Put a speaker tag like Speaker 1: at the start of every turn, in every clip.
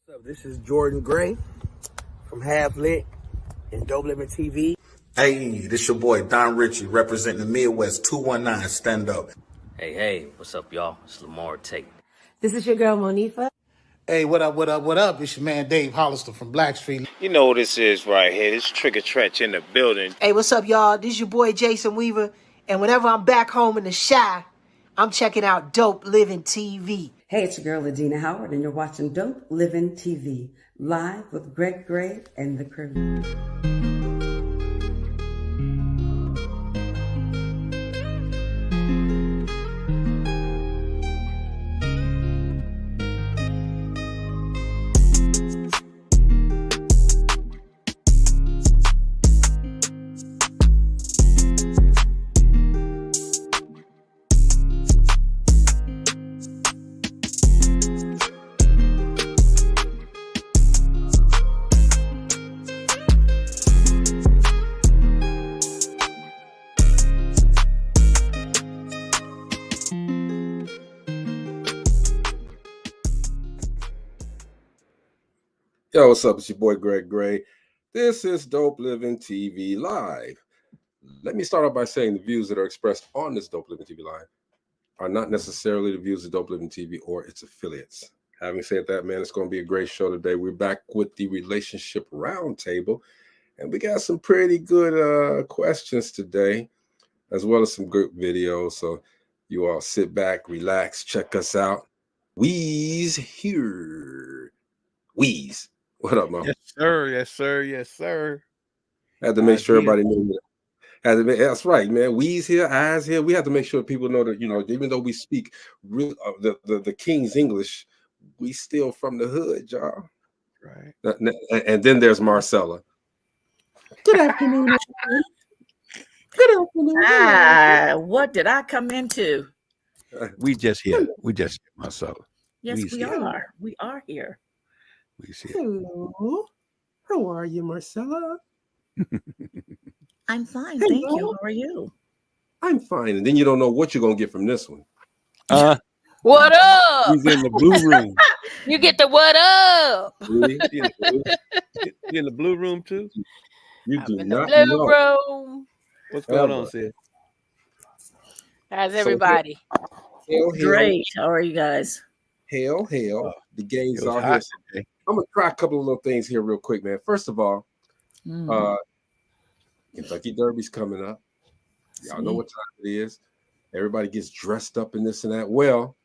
Speaker 1: What's up? This is Jordan Gray from Half Lit and DopelivenTV.
Speaker 2: Hey, this your boy Don Ritchie representing the Midwest 219 Stand Up.
Speaker 3: Hey, what's up, y'all? It's Lamar Tate.
Speaker 4: This is your girl, Monifa.
Speaker 5: Hey, what up? It's your man, Dave Hollister from Blackstreet.
Speaker 6: You know what this is right here. This Trigger Trench in the building.
Speaker 7: Hey, what's up, y'all? This is your boy, Jason Weaver. And whenever I'm back home in the Chi, I'm checking out Dope Living TV.
Speaker 4: Hey, it's your girl, Adina Howard, and you're watching Dope Living TV, live with Greg Gray and the crew.
Speaker 8: Yo, what's up? It's your boy Greg Gray. This is Dope Living TV Live. Let me start off by saying the views that are expressed on this Dope Living TV Live are not necessarily the views of Dope Living TV or its affiliates. Having said that, man, it's going to be a great show today. We're back with the Relationship Roundtable, and we got some pretty good questions today, as well as some good videos. So you all sit back, relax, check us out. We's here. We's. What up, Mom?
Speaker 9: Yes, sir.
Speaker 8: Had to make sure everybody knew that. That's right, man. We's here, eyes here. We have to make sure people know that, even though we speak real the King's English, we still from the hood, y'all.
Speaker 9: Right.
Speaker 8: And then there's Marcella.
Speaker 10: Good afternoon. Good afternoon.
Speaker 11: What did I come into?
Speaker 9: We just here. Marcella.
Speaker 11: Yes, we are. We are here.
Speaker 10: Hello. How are you, Marcella?
Speaker 11: I'm fine, thank you. How are you?
Speaker 8: I'm fine. And then you don't know what you're gonna get from this one.
Speaker 11: What up?
Speaker 9: He's in the blue room.
Speaker 11: You get the what up?
Speaker 9: You in the blue room too?
Speaker 8: You do
Speaker 11: in
Speaker 8: not
Speaker 11: the blue
Speaker 8: know.
Speaker 11: room.
Speaker 9: What's going on, Sid?
Speaker 11: How's everybody? Great. How are you guys?
Speaker 8: Hell. The game's out here.
Speaker 9: Today.
Speaker 8: I'm gonna try a couple of little things here real quick, man. First of all, Kentucky Derby's coming up. Y'all know what time it is. Everybody gets dressed up in this and that. Well,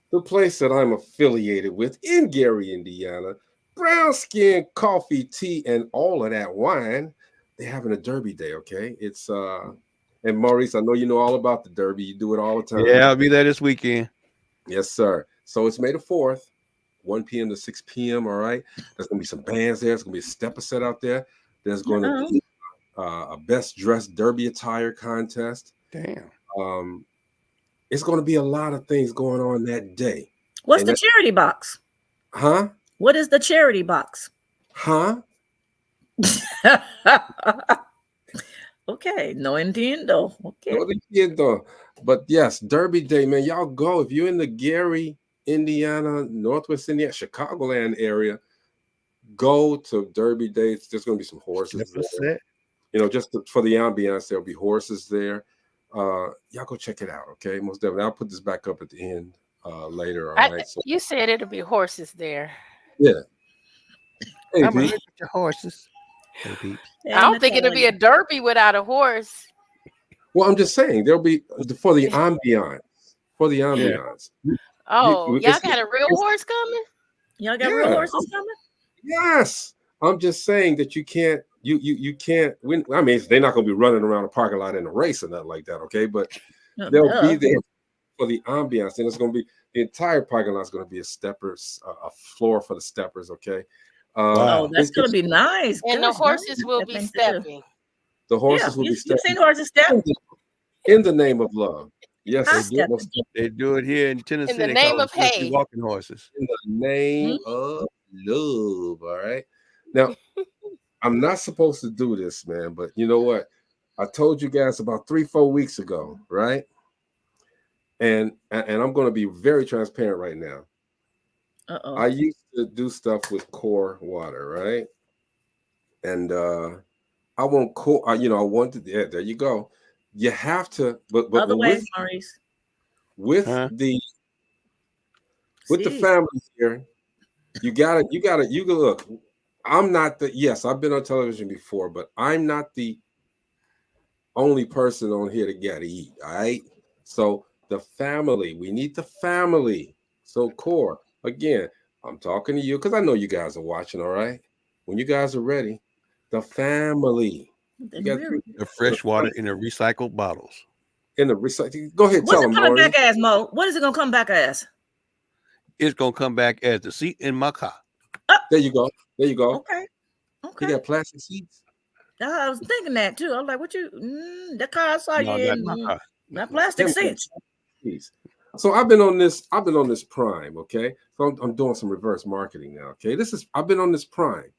Speaker 8: the place that I'm affiliated with in Gary, Indiana, Brown Skin Coffee, Tea, and all of that wine, they're having a Derby day, okay? It's and Maurice, I know you know all about the Derby. You do it all the time.
Speaker 9: Yeah, I'll be there this weekend.
Speaker 8: Yes, sir. So it's May the 4th. 1 p.m. to 6 p.m. All right. There's going to be some bands there. There's going to be a stepper set out there. There's going to be a best dressed derby attire contest.
Speaker 9: Damn.
Speaker 8: It's going to be a lot of things going on that day.
Speaker 11: What's the charity box?
Speaker 8: Huh?
Speaker 11: What is the charity box?
Speaker 8: Huh?
Speaker 11: Okay. No entiendo. Okay.
Speaker 8: No entiendo. But yes, Derby Day, man. Y'all go. If you're in the Gary, Indiana, Northwest Indiana, Chicagoland area, go to Derby Day. There's going to be some horses there. Just for the ambiance, there'll be horses there. Y'all go check it out, okay? Most definitely. I'll put this back up at the end later. All right. So,
Speaker 12: you said it'll be horses there.
Speaker 8: Yeah. Hey,
Speaker 9: I'm gonna look at your horses.
Speaker 12: Hey, I don't think it'll be a derby without a horse.
Speaker 8: Well, I'm just saying there'll be for the ambiance. For the ambiance.
Speaker 12: Yeah. Oh, y'all got a real horse coming?
Speaker 11: Y'all got real horses coming?
Speaker 8: Yes. I'm just saying that you can't win. I mean, they're not going to be running around a parking lot in a race or nothing like that, okay? But they'll be there for the ambiance, and it's going to be the entire parking lot is going to be a floor for the steppers, okay?
Speaker 11: That's going to be nice.
Speaker 12: And the horses will be stepping.
Speaker 8: The horses will be stepping.
Speaker 11: You've seen horses step?
Speaker 8: In the name of love. Yes,
Speaker 9: they do it here in Tennessee.
Speaker 12: In the name of hay.
Speaker 9: Walking horses.
Speaker 8: In the name of love. All right. Now, I'm not supposed to do this, man, but you know what? I told you guys about 3-4 weeks ago, right? And I'm going to be very transparent right now.
Speaker 11: Uh-oh.
Speaker 8: I used to do stuff with core water, right? And I want core. I want to. Yeah, there you go. You have to, but
Speaker 11: Other way,
Speaker 8: with
Speaker 11: Maurice.
Speaker 8: with the family here, you gotta look. I'm not the yes. I've been on television before, but I'm not the only person on here to get to eat. All right. So the family, we need the family. So core again. I'm talking to you because I know you guys are watching. All right. When you guys are ready, the family. You got
Speaker 9: the fresh water in the recycled bottles.
Speaker 8: In the recycle. Go ahead.
Speaker 11: What's
Speaker 8: Tell
Speaker 11: it
Speaker 8: them,
Speaker 11: coming
Speaker 8: Lori.
Speaker 11: back as, Mo? What is it gonna come back as?
Speaker 9: It's gonna come back as the seat in my car.
Speaker 8: There you go. There you go.
Speaker 11: Okay.
Speaker 8: You got plastic seats.
Speaker 11: I was thinking that too. I was like, "What you? The car I saw
Speaker 9: No,
Speaker 11: you
Speaker 9: not
Speaker 11: in,
Speaker 9: my car.
Speaker 11: not plastic seats."
Speaker 8: So I've been on this Prime. Okay, so I'm doing some reverse marketing now. Okay, I've been on this Prime.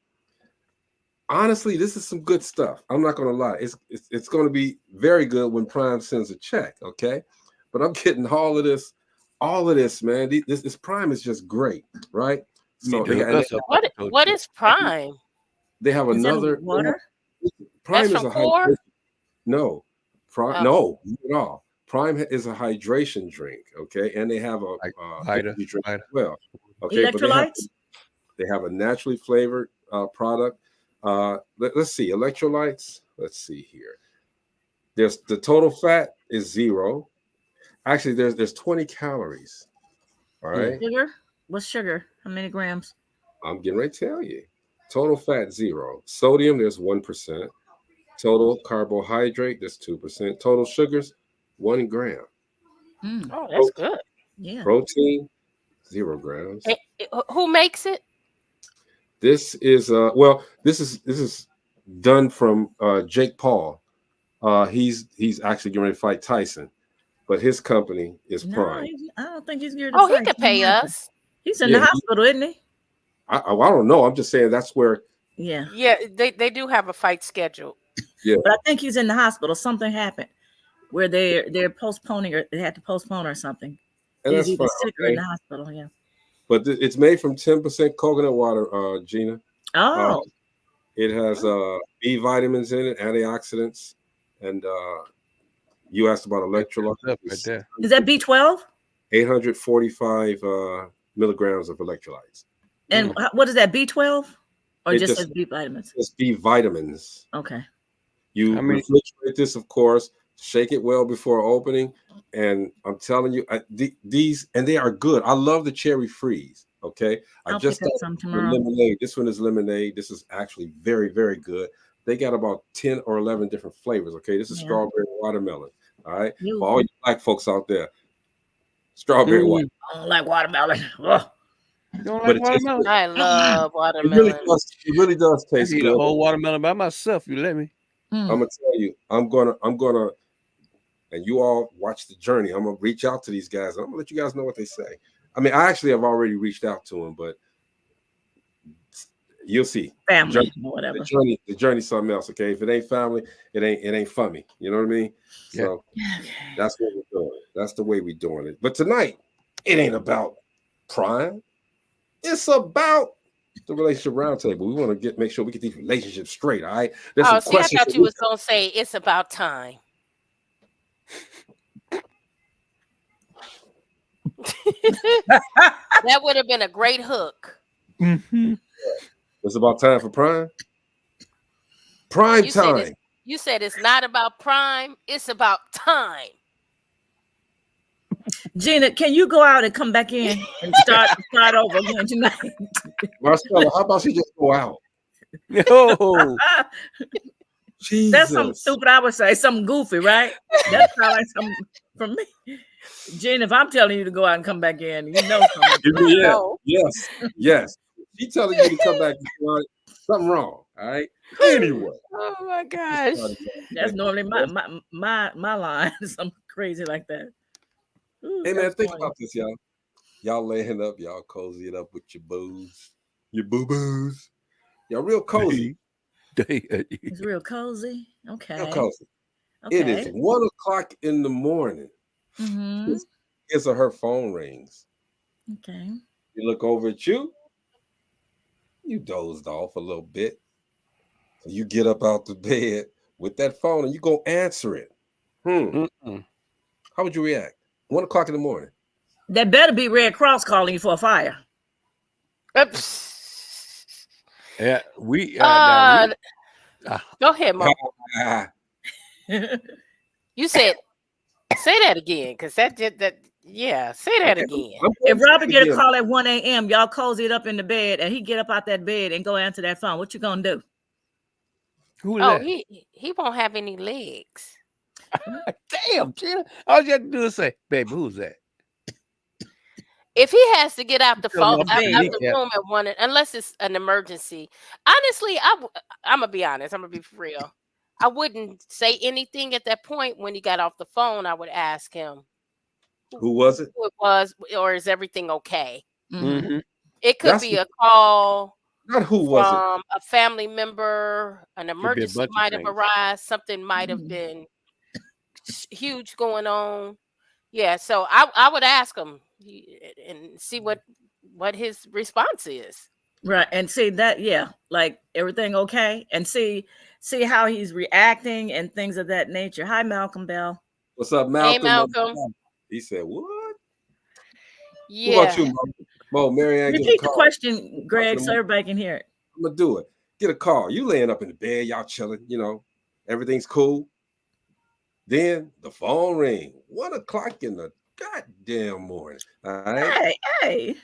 Speaker 8: Honestly, this is some good stuff. I'm not gonna lie. It's gonna be very good when Prime sends a check. Okay, but I'm getting all of this, man. This Prime is just great, right? So
Speaker 12: what is Prime?
Speaker 8: They have another
Speaker 11: water.
Speaker 8: Prime
Speaker 12: That's
Speaker 8: is
Speaker 12: from
Speaker 8: a
Speaker 12: Core?
Speaker 8: no, Prime no, not at all. Prime is a hydration drink, okay, and they have a energy drink as well. Okay,
Speaker 11: Electrolytes.
Speaker 8: They have a naturally flavored product. Let's see, electrolytes. Let's see here. There's the total fat is 0. Actually, there's 20 calories. All right.
Speaker 11: Sugar. What's sugar? How many grams?
Speaker 8: I'm getting ready to tell you. Total fat 0. Sodium there's 1%. Total carbohydrate there's 2%. Total sugars 1 gram.
Speaker 12: Oh, that's good.
Speaker 11: Yeah.
Speaker 8: Protein 0 grams.
Speaker 12: Who makes it?
Speaker 8: This is this is done from Jake Paul. He's actually getting ready to fight Tyson, but his company is Prime.
Speaker 11: I don't think he's geared to
Speaker 12: Oh,
Speaker 11: fight.
Speaker 12: he could pay us.
Speaker 11: He's in the hospital, isn't he?
Speaker 8: I don't know. I'm just saying that's where.
Speaker 11: Yeah.
Speaker 12: Yeah, they do have a fight scheduled.
Speaker 8: Yeah.
Speaker 11: But I think he's in the hospital. Something happened where they're postponing, or they had to postpone or something.
Speaker 8: And
Speaker 11: He's
Speaker 8: that's
Speaker 11: either
Speaker 8: fine,
Speaker 11: sick or in the hospital. Yeah.
Speaker 8: But it's made from 10% coconut water, Gina.
Speaker 11: Oh.
Speaker 8: It has B vitamins in it, antioxidants, and you asked about electrolytes.
Speaker 9: Right there.
Speaker 11: Is that B12?
Speaker 8: 845 milligrams of electrolytes.
Speaker 11: And what is that, B12? Or
Speaker 8: It
Speaker 11: just
Speaker 8: just-
Speaker 11: as B vitamins?
Speaker 8: It's B vitamins.
Speaker 11: Okay.
Speaker 8: You refrigerate this, of course, shake it well before opening. And I'm telling you, these, and they are good. I love the cherry freeze. Okay.
Speaker 11: I'll
Speaker 8: just
Speaker 11: pick up
Speaker 8: got
Speaker 11: some
Speaker 8: the
Speaker 11: tomorrow.
Speaker 8: lemonade. This one is lemonade. This is actually very, very good. They got about 10 or 11 different flavors. Okay. This is strawberry watermelon. All right. For all you black folks out there, strawberry watermelon.
Speaker 11: I don't like watermelon. Ugh.
Speaker 9: You don't like watermelon?
Speaker 12: I love watermelon.
Speaker 8: It really does taste
Speaker 9: I eat
Speaker 8: good.
Speaker 9: a whole watermelon by myself. You let me?
Speaker 8: I'm gonna tell you, I'm gonna, and you all watch the journey. I'm gonna reach out to these guys. I'm gonna let you guys know what they say. I mean, I actually have already reached out to them, but you'll see.
Speaker 11: Family, whatever.
Speaker 8: The journey's something else. Okay, if it ain't family, it ain't funny. You know what I mean? So that's what we're doing. That's the way we're doing it. But tonight, it ain't about Prime. It's about the Relationship Roundtable. We want to make sure we get these relationships straight. All right. There's some
Speaker 12: I
Speaker 8: questions
Speaker 12: thought you was gonna say it's about time. That would have been a great hook.
Speaker 8: It's about time for Prime. Prime time.
Speaker 12: You said it's not about Prime. It's about time.
Speaker 11: Gina, can you go out and come back in and start over again tonight?
Speaker 8: Marcella, how about you just go out?
Speaker 9: No.
Speaker 8: Jesus.
Speaker 11: That's something stupid I would say. Something goofy, right? That's not like something from me. Gina, if I'm telling you to go out and come back in, you know something.
Speaker 8: Yes. She telling you to come back. Something wrong. All right. Anyway.
Speaker 12: Oh my gosh.
Speaker 11: That's normally my line. Something crazy like that. Ooh,
Speaker 8: hey man, think
Speaker 11: funny.
Speaker 8: about this, y'all. Y'all laying up, y'all cozy it up with your booze, your boo-boos. Y'all real cozy.
Speaker 11: It's real cozy. Okay.
Speaker 8: Real cozy. Okay. It is 1:00 in the morning.
Speaker 11: Mm-hmm.
Speaker 8: His or her phone rings.
Speaker 11: Okay.
Speaker 8: You look over at you. You dozed off a little bit. So you get up out the bed with that phone and you go answer it. How would you react? 1 o'clock in the morning.
Speaker 11: That better be Red Cross calling you for a fire.
Speaker 9: Yeah,
Speaker 12: go ahead, Mom. You said, say that again, because that did that. Yeah, say that again.
Speaker 11: If Robert get a call at 1 a.m., y'all cozy it up in the bed, and he get up out that bed and go answer that phone, what you gonna do?
Speaker 9: Who
Speaker 12: Oh,
Speaker 9: that?
Speaker 12: he won't have any legs.
Speaker 9: Damn, Gina. All you have to do is say, baby, who's that?
Speaker 12: If he has to get out the phone, out the
Speaker 9: Yeah.
Speaker 12: room at 1, unless it's an emergency, honestly, I'm gonna be honest. I'm gonna be for real. I wouldn't say anything at that point. When he got off the phone, I would ask him,
Speaker 8: who was it?
Speaker 12: who it was, or is everything okay?
Speaker 9: Mm-hmm.
Speaker 12: It could be a call.
Speaker 8: Not who was it?
Speaker 12: From a family member, an emergency might have
Speaker 9: things.
Speaker 12: arrived, something might have been huge going on. Yeah, so I would ask him and see what his response is.
Speaker 11: Right, and see that, yeah, like everything okay, and see how he's reacting and things of that nature. Hi, Malcolm Bell.
Speaker 8: What's up, Malcolm?
Speaker 12: Hey, Malcolm.
Speaker 8: He said, "What?"
Speaker 12: Yeah.
Speaker 8: What about you, Mo? Marianne,
Speaker 11: repeat the question, Greg, so everybody can hear it.
Speaker 8: I'm gonna do it. Get a call. You laying up in the bed, y'all chilling. You know, everything's cool. Then the phone ring. 1 o'clock in the goddamn morning. All right.
Speaker 11: Hey.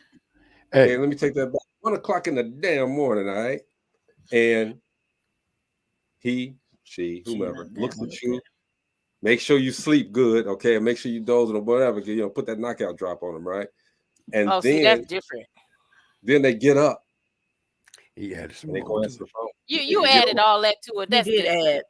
Speaker 8: Let me take that back. 1 o'clock in the damn morning. All right. And he, she, whomever looks at you. Make sure you sleep good, okay? And make sure you doze or whatever. You know, put that knockout drop on them, right? And then
Speaker 12: see, that's different.
Speaker 8: Then they get up.
Speaker 9: Yeah,
Speaker 8: and they go answer the phone.
Speaker 12: You added all that to it. That's
Speaker 11: you did add.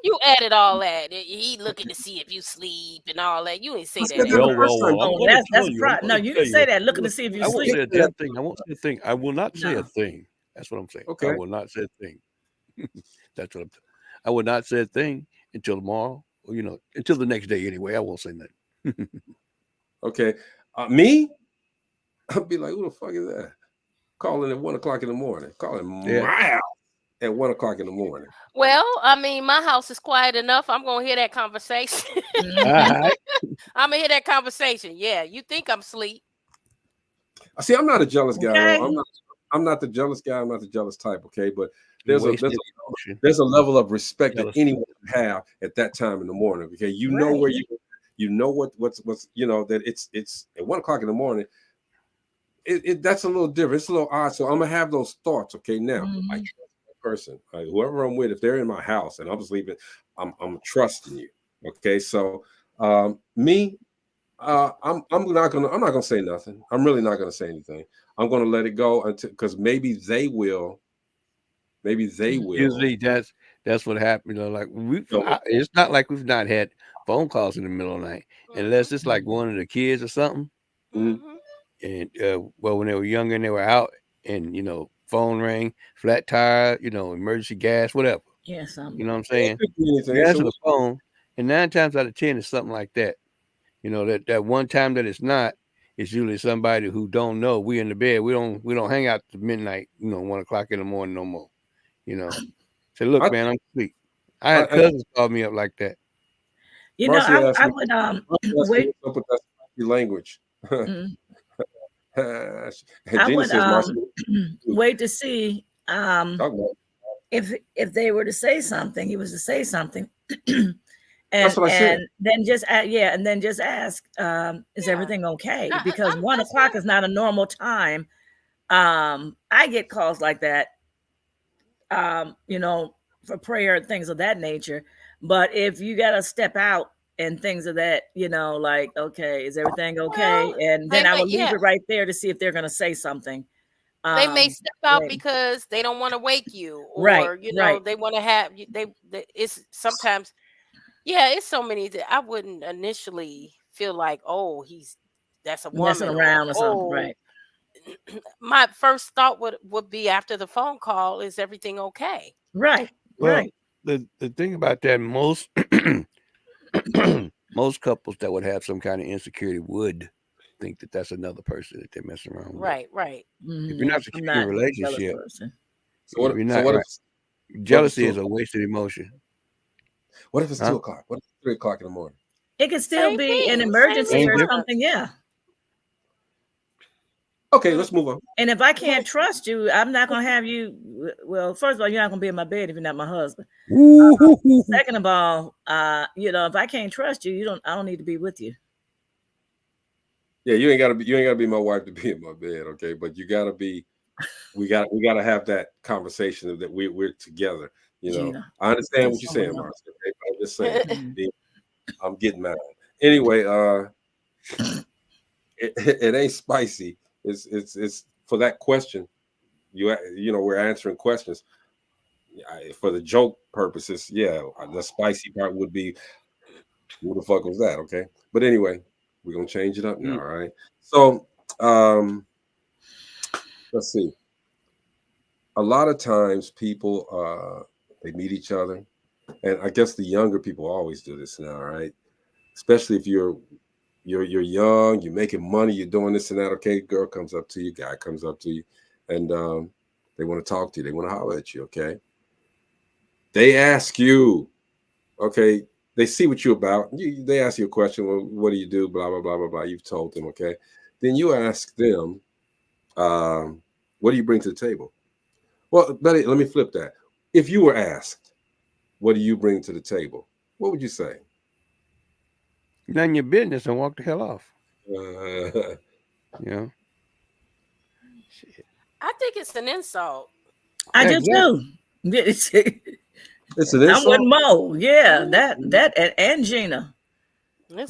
Speaker 12: You added all that. He looking to see if you sleep and all that. You ain't say that.
Speaker 11: No, you didn't say that. Looking to see if you sleep.
Speaker 9: I won't say a damn thing. I won't say a thing. I will not say a thing. That's what I'm saying.
Speaker 8: Okay.
Speaker 9: I will not say a thing. That's what I'm saying. I will not say a thing until tomorrow. Or, until the next day anyway. I won't say nothing.
Speaker 8: Okay. Me? I'll be like, who the fuck is that? Calling at 1 o'clock in the morning. Calling my house at 1 o'clock in the morning.
Speaker 12: Well, I mean, my house is quiet enough. I'm gonna hear that conversation. I'm gonna hear that conversation. Yeah, you think I'm asleep?
Speaker 8: See, I'm not a jealous guy.
Speaker 11: Okay.
Speaker 8: I'm not the jealous guy. I'm not the jealous type. Okay, but there's a level of respect that anyone can have at that time in the morning. Okay, you know where you know what's that it's at 1 o'clock in the morning. That's a little different. It's a little odd. So I'm gonna have those thoughts. Okay, now I trust that person, whoever I'm with. If they're in my house and I'm sleeping, I'm trusting you. Okay, so me, I'm not gonna say nothing. I'm really not gonna say anything. I'm gonna let it go until because maybe they will.
Speaker 9: Usually that's what happened. Like it's not like we've not had phone calls in the middle of the night, unless it's like one of the kids or something.
Speaker 8: Mm-hmm.
Speaker 9: And when they were younger and they were out and phone rang, flat tire, emergency gas, whatever.
Speaker 11: Yes,
Speaker 9: you know what I'm saying? You answer the phone, and 9 times out of 10 it's something like that. That one time that it's not, it's usually somebody who don't know. We in the bed, we don't hang out to midnight, 1 o'clock in the morning no more. Say, look, man, I'm asleep. I had cousins call me up like that.
Speaker 11: I would wait.
Speaker 8: Up with that language.
Speaker 11: I would wait to see if they were to say something. He was to say something, and then just ask, is everything okay? Because 1 o'clock is not a normal time. I get calls like that, for prayer and things of that nature. But if you got to step out and things of that, like, okay, is everything okay? And then I will leave it right there to see if they're going to say something.
Speaker 12: They may step out because they don't want to wake you, or they want to have you. It's sometimes, it's so many that I wouldn't initially feel like, oh, that's a woman
Speaker 11: messing around or something, right?
Speaker 12: My first thought would be after the phone call, is everything okay?
Speaker 11: Right.
Speaker 9: Well,
Speaker 11: right.
Speaker 9: The thing about that, most couples that would have some kind of insecurity would think that that's another person that they're messing around with.
Speaker 12: Right.
Speaker 9: If you're not secure in a relationship,
Speaker 8: So what if
Speaker 9: jealousy is a wasted emotion.
Speaker 8: What if it's 2 o'clock? What if it's 3 o'clock in the morning?
Speaker 11: It could still be an emergency or something. Yeah.
Speaker 8: Okay, let's move on.
Speaker 11: And if I can't trust you, I'm not gonna have you. Well, first of all, you're not gonna be in my bed if you're not my husband. Second of all, if I can't trust you, I don't need to be with you.
Speaker 8: Yeah, you ain't gotta be my wife to be in my bed, okay? But you gotta be. We gotta have that conversation that we're together.
Speaker 11: Gina,
Speaker 8: I understand what you're saying, Marcia. Okay? But I'm just saying, I'm getting mad. Anyway, it ain't spicy. It's for that question. We're answering questions for the joke purposes. Yeah, the spicy part would be, who the fuck was that? Okay, but anyway, we're gonna change it up now. All right. So, let's see. A lot of times, people they meet each other, and I guess the younger people always do this now, right? Especially if you're young, you're making money, you're doing this and that. Okay, girl comes up to you, guy comes up to you, and they want to talk to you. They want to holler at you. Okay, they ask you. Okay, they see what you're about. They ask you a question. Well, what do you do? Blah blah blah blah blah. You've told them. Okay, then you ask them, what do you bring to the table? Well, Betty, let me flip that. If you were asked, what do you bring to the table? What would you say?
Speaker 9: None your business and walk the hell off.
Speaker 12: I think it's an insult.
Speaker 11: I do too.
Speaker 8: It's an insult.
Speaker 11: I'm with Mo. Yeah, that and Gina.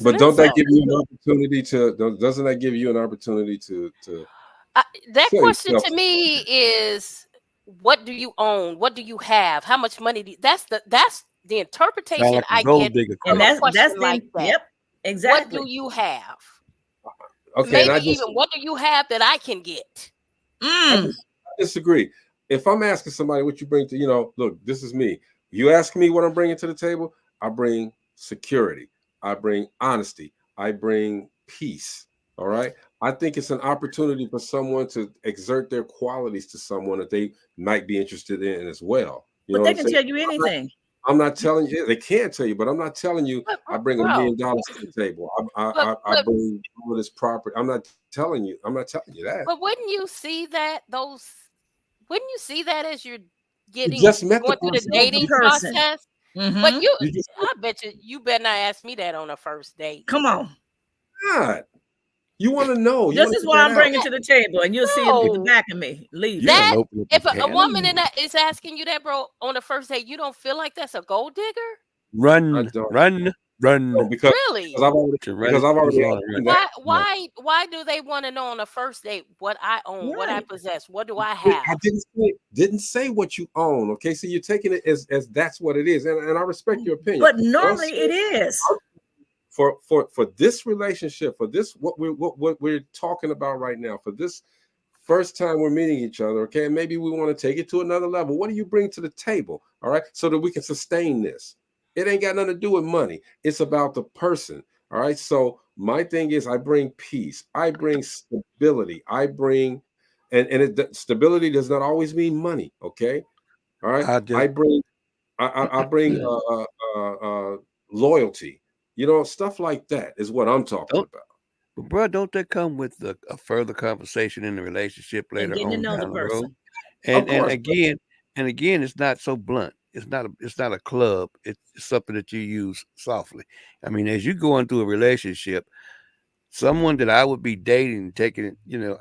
Speaker 8: But don't that give you an opportunity to? Doesn't that give you an opportunity to?
Speaker 12: That question to me is, what do you own? What do you have? How much money? That's the interpretation I get.
Speaker 11: And that's like that. Yep, exactly.
Speaker 12: What do you have?
Speaker 8: Okay,
Speaker 12: maybe even what do you have that I can get?
Speaker 8: I disagree. If I'm asking somebody what you bring to, look, this is me. You ask me what I'm bringing to the table. I bring security. I bring honesty. I bring peace. All right. I think it's an opportunity for someone to exert their qualities to someone that they might be interested in as well.
Speaker 11: But they can tell you anything.
Speaker 8: I'm not telling you. They can't tell you, but I'm not telling you. I bring $1 million to the table. I bring all this property. I'm not telling you. I'm not telling you that.
Speaker 12: But wouldn't you see that Wouldn't you see that as you're going
Speaker 8: through
Speaker 12: the dating process? Mm-hmm. But I bet you better not ask me that on a first date.
Speaker 11: Come on.
Speaker 8: God. You want to know.
Speaker 11: This is what I'm bringing to the table, and you'll see it at the back of me. Leave.
Speaker 12: That if a woman is asking you that, bro, on the first date, you don't feel like that's a gold digger?
Speaker 9: Run.
Speaker 8: No, because I've already
Speaker 12: why do they want to know on the first date what I own, what I possess, what do I have?
Speaker 8: I didn't say what you own. Okay, so you're taking it as that's what it is, and I respect your opinion.
Speaker 11: But normally it is.
Speaker 8: For this relationship, for this what we're talking about right now, for this first time we're meeting each other, okay, and maybe we want to take it to another level. What do you bring to the table? All right, so that we can sustain this. It ain't got nothing to do with money. It's about the person. All right. So my thing is, I bring peace. I bring stability. I bring, stability does not always mean money. Okay. All right. I bring loyalty. Stuff like that is what I'm talking about.
Speaker 9: But bro, don't that come with a further conversation in the relationship later on down the road? And again, it's not so blunt. It's not a club. It's something that you use softly. I mean, as you go into a relationship, someone that I would be dating, taking it,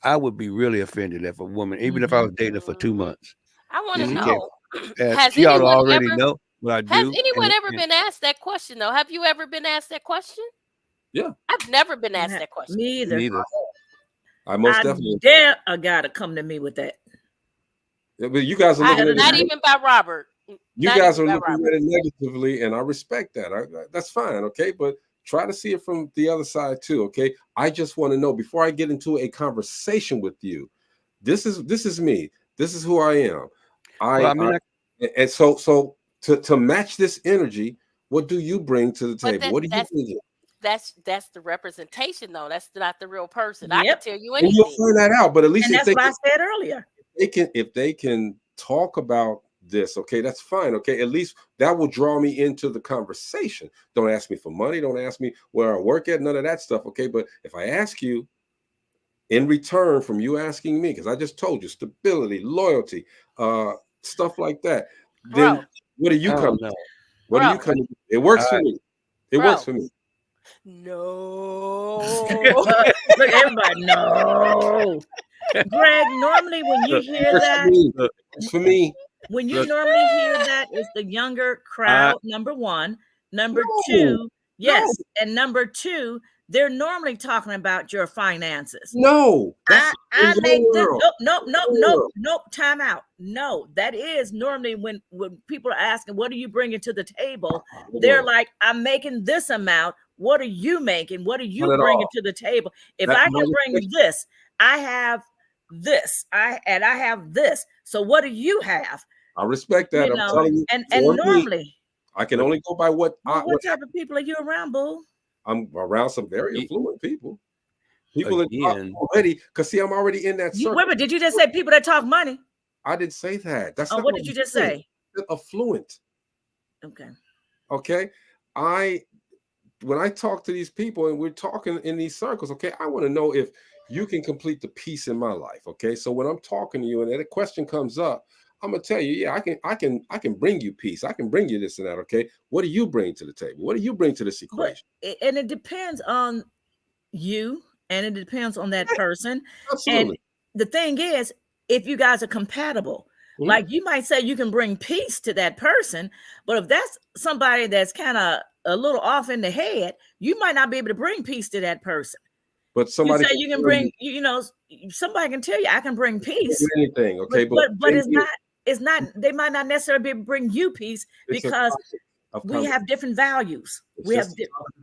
Speaker 9: I would be really offended if a woman, even if I was dating her for 2 months.
Speaker 12: I want to know.
Speaker 9: Has anyone already know what I do?
Speaker 12: Has anyone ever been asked that question though? Have you ever been asked that question?
Speaker 8: Yeah.
Speaker 12: I've never been asked that question.
Speaker 11: Me either.
Speaker 8: I most definitely
Speaker 11: dare a guy to come to me with that.
Speaker 8: Yeah, but you guys are looking at
Speaker 12: not even by Robert.
Speaker 8: You guys are looking at it negatively, and I respect that. That's fine, okay? But try to see it from the other side too, okay? I just want to know before I get into a conversation with you. This is me. This is who I am. And so to match this energy, what do you bring to the table? What do you bring?
Speaker 12: that's the representation though. That's not the real person.
Speaker 11: Yep.
Speaker 12: I can tell you
Speaker 8: And you'll
Speaker 12: anything.
Speaker 8: find that out. But at least
Speaker 11: And
Speaker 8: if
Speaker 11: that's
Speaker 8: they
Speaker 11: what
Speaker 8: can,
Speaker 11: I said earlier.
Speaker 8: if they can talk about this, okay, that's fine. Okay, at least that will draw me into the conversation. Don't ask me for money. Don't ask me where I work at. None of that stuff. Okay, but if I ask you in return from you asking me, because I just told you stability, loyalty, stuff like that, then
Speaker 12: Bro.
Speaker 8: what are you coming? What are you coming? It works for me. It works for me.
Speaker 12: No.
Speaker 11: Look, everybody, no. Greg, normally when you hear that,
Speaker 8: it's for me.
Speaker 11: When you normally hear that, it's the younger crowd, number one. Number two, yes. And number two, they're normally talking about your finances.
Speaker 8: No,
Speaker 11: I make this.
Speaker 8: world.
Speaker 11: Nope. Time out. No, that is normally when people are asking, what are you bringing to the table? They're like, I'm making this amount. What are you making? What are you bringing to the table? If I can bring this, I have this. I have this. So what do you have?
Speaker 8: I respect that.
Speaker 11: You
Speaker 8: I'm
Speaker 11: know,
Speaker 8: telling you.
Speaker 11: and normally,
Speaker 8: I can only go by what
Speaker 11: type of people are you around, boo?
Speaker 8: I'm around some very affluent people. People that already, because see, I'm already in that circle.
Speaker 11: Wait, but did you just say people that talk money?
Speaker 8: I didn't say that. That's not
Speaker 11: what did you just say?
Speaker 8: Affluent.
Speaker 11: Okay.
Speaker 8: Okay. When I talk to these people and we're talking in these circles, okay, I want to know if you can complete the peace in my life. Okay. So when I'm talking to you and that question comes up, I'm gonna tell you, yeah, I can bring you peace. I can bring you this and that. Okay. What do you bring to the table? What do you bring to this equation?
Speaker 11: And it depends on you, and it depends on that person.
Speaker 8: Absolutely.
Speaker 11: And the thing is, if you guys are compatible, like you might say you can bring peace to that person, but if that's somebody that's kind of a little off in the head, you might not be able to bring peace to that person.
Speaker 8: But somebody
Speaker 11: you say you can bring, somebody can tell you I can bring peace.
Speaker 8: Anything, okay,
Speaker 11: but it's not. They might not necessarily be able to bring you peace because we have different values. We have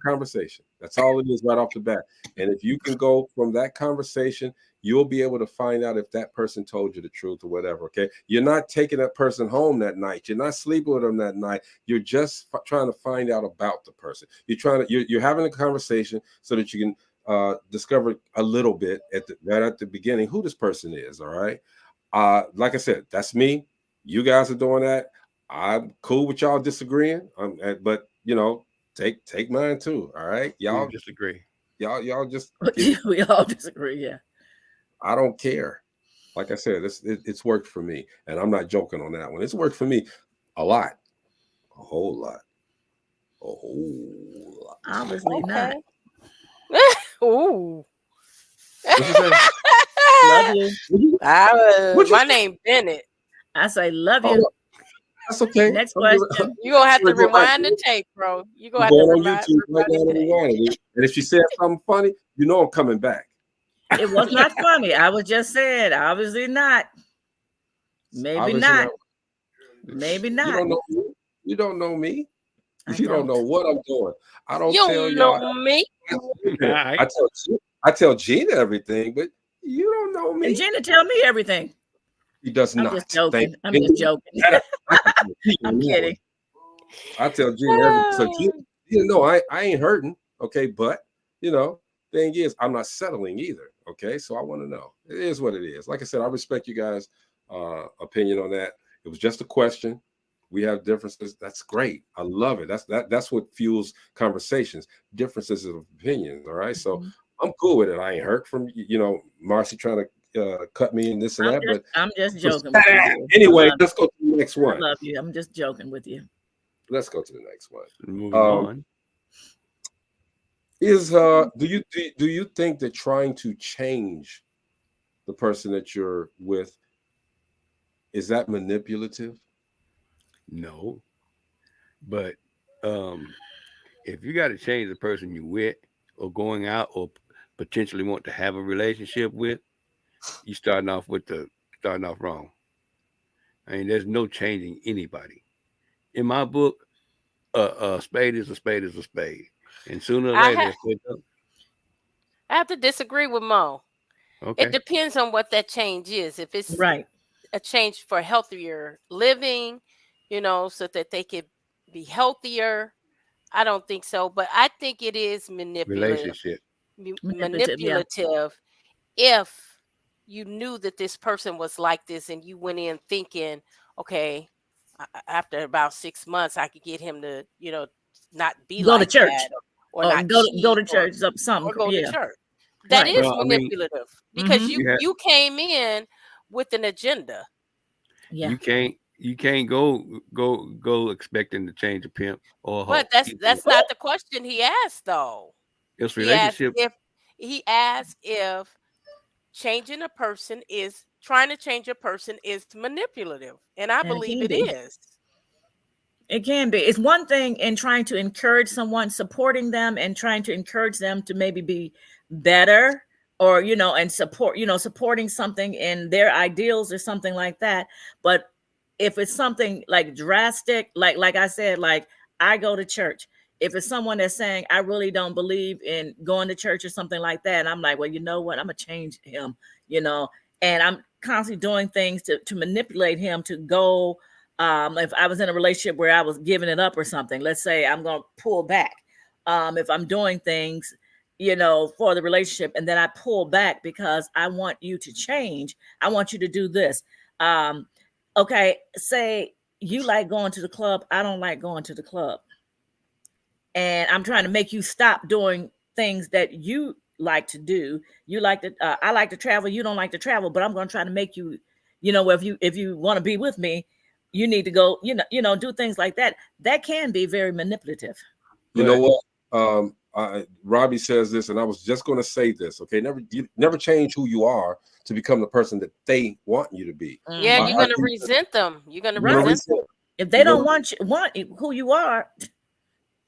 Speaker 8: conversation. That's all it is right off the bat. And if you can go from that conversation, you'll be able to find out if that person told you the truth or whatever. Okay, you're not taking that person home that night. You're not sleeping with them that night. You're just trying to find out about the person. You're having a conversation so that you can discover a little bit right at the beginning who this person is. All right. Like I said, that's me. You guys are doing that. I'm cool with y'all disagreeing. But take mine too. All right. Y'all
Speaker 9: disagree.
Speaker 8: Y'all just
Speaker 11: we all disagree. Yeah.
Speaker 8: I don't care. Like I said, it's worked for me. And I'm not joking on that one. It's worked for me a lot. A whole lot. A whole lot.
Speaker 11: Obviously not.
Speaker 12: Ooh.
Speaker 8: What you say?
Speaker 11: Love you.
Speaker 12: My name Bennett.
Speaker 11: I say love you.
Speaker 8: That's okay.
Speaker 11: Next question.
Speaker 12: You're gonna have to rewind the tape, bro. You're gonna have to rewind the tape.
Speaker 8: And if she said something funny, I'm coming back.
Speaker 11: It was not funny. I was just saying, obviously not. Maybe
Speaker 8: obviously
Speaker 11: not. Maybe not.
Speaker 8: You don't know me. You don't know what I'm doing. I don't tell
Speaker 12: you
Speaker 8: y'all.
Speaker 12: know me.
Speaker 8: I tell Gina everything, but you don't know me.
Speaker 11: And Gina tell me everything.
Speaker 8: He does not.
Speaker 11: I'm just joking. I'm just joking. I'm kidding.
Speaker 8: I tell Gina everything. So Gina, I ain't hurting. Okay, but thing is, I'm not settling either. Okay, so I want to know. It is what it is. Like I said, I respect you guys' opinion on that. It was just a question. We have differences. That's great. I love it. That's what fuels conversations. Differences of opinions. All right. So I'm cool with it. I ain't hurt from Marcy trying to cut me in this and that. But
Speaker 11: I'm just joking with you.
Speaker 8: Anyway, let's go to the next one.
Speaker 11: I love you. I'm just joking with you.
Speaker 8: Let's go to the next one.
Speaker 9: Moving on.
Speaker 8: Do you think that trying to change the person that you're with, is that manipulative?
Speaker 9: No, but if you got to change the person you with or going out or potentially want to have a relationship with, you starting off wrong. I mean, there's no changing anybody. In my book, a spade is a spade is a spade, and sooner or later,
Speaker 12: I have to disagree with Mo.
Speaker 9: Okay.
Speaker 12: It depends on what that change is. If it's
Speaker 11: right,
Speaker 12: a change for healthier living, so that they could be healthier, I don't think so, but I think it is manipulative.
Speaker 9: Relationship.
Speaker 12: Manipulative. If you knew that this person was like this and you went in thinking, okay, after about 6 months, I could get him to, not be
Speaker 11: Go to
Speaker 12: like
Speaker 11: church.
Speaker 12: that or not
Speaker 11: Go
Speaker 12: cheat
Speaker 11: to church, something.
Speaker 12: or go to
Speaker 11: Yeah.
Speaker 12: church. That
Speaker 11: Right.
Speaker 12: is
Speaker 9: Well, I mean,
Speaker 12: manipulative because
Speaker 11: Mhm.
Speaker 12: you came in with an agenda.
Speaker 11: Yeah.
Speaker 9: You can't go expecting to change a pimp or a
Speaker 12: But
Speaker 9: hoe.
Speaker 12: that's not the question he asked though.
Speaker 9: It's
Speaker 12: He asked
Speaker 9: relationship.
Speaker 12: if trying to change a person is manipulative, and I
Speaker 11: And it
Speaker 12: believe
Speaker 11: can
Speaker 12: it
Speaker 11: be.
Speaker 12: is.
Speaker 11: It can be. It's one thing in trying to encourage someone, supporting them and trying to encourage them to maybe be better or, and supporting something in their ideals or something like that. But if it's something like drastic, like I said, like I go to church. If it's someone that's saying, I really don't believe in going to church or something like that, and I'm like, well, you know what? I'm going to change him, and I'm constantly doing things to manipulate him to go. If I was in a relationship where I was giving it up or something, let's say I'm going to pull back. If I'm doing things, for the relationship, and then I pull back because I want you to change. I want you to do this. Okay, say you like going to the club. I don't like going to the club. And I'm trying to make you stop doing things that you like to do. You like to, I like to travel. You don't like to travel, but I'm going to try to make you, if you want to be with me, you need to go, do things like that. That can be very manipulative.
Speaker 8: You know what? Robbie says this, and I was just going to say this. Okay, you never change who you are to become the person that they want you to be.
Speaker 12: Yeah, and you're going to resent them. You're going to resent them.
Speaker 11: If they don't want who you are,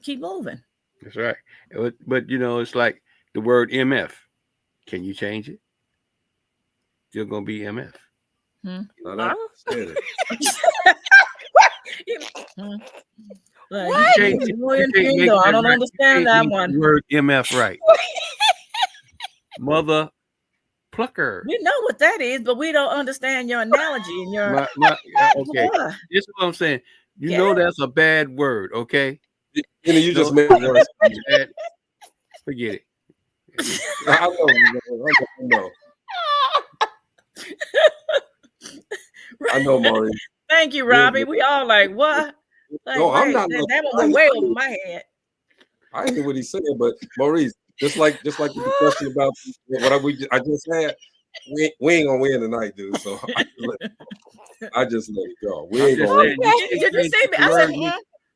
Speaker 11: keep moving.
Speaker 9: That's right. But it's like the word MF. Can you change it? Still gonna be MF.
Speaker 11: What? I don't understand that one.
Speaker 9: Word MF right. Mother plucker.
Speaker 11: We know what that is, but we don't understand your analogy and your.
Speaker 9: Okay, this is what I'm saying. You know that's a bad word, okay?
Speaker 8: You just made it worse.
Speaker 9: Forget it.
Speaker 8: I know. I know, Maureen.
Speaker 11: Thank you, Robbie. We all like, what? Like,
Speaker 8: no, I'm not.
Speaker 11: That one went way over my head.
Speaker 8: I hear what he's saying, but Maurice, just like the question about what I just had, we ain't gonna win tonight, dude. So I just let it go. We ain't gonna win.
Speaker 11: Did you see me?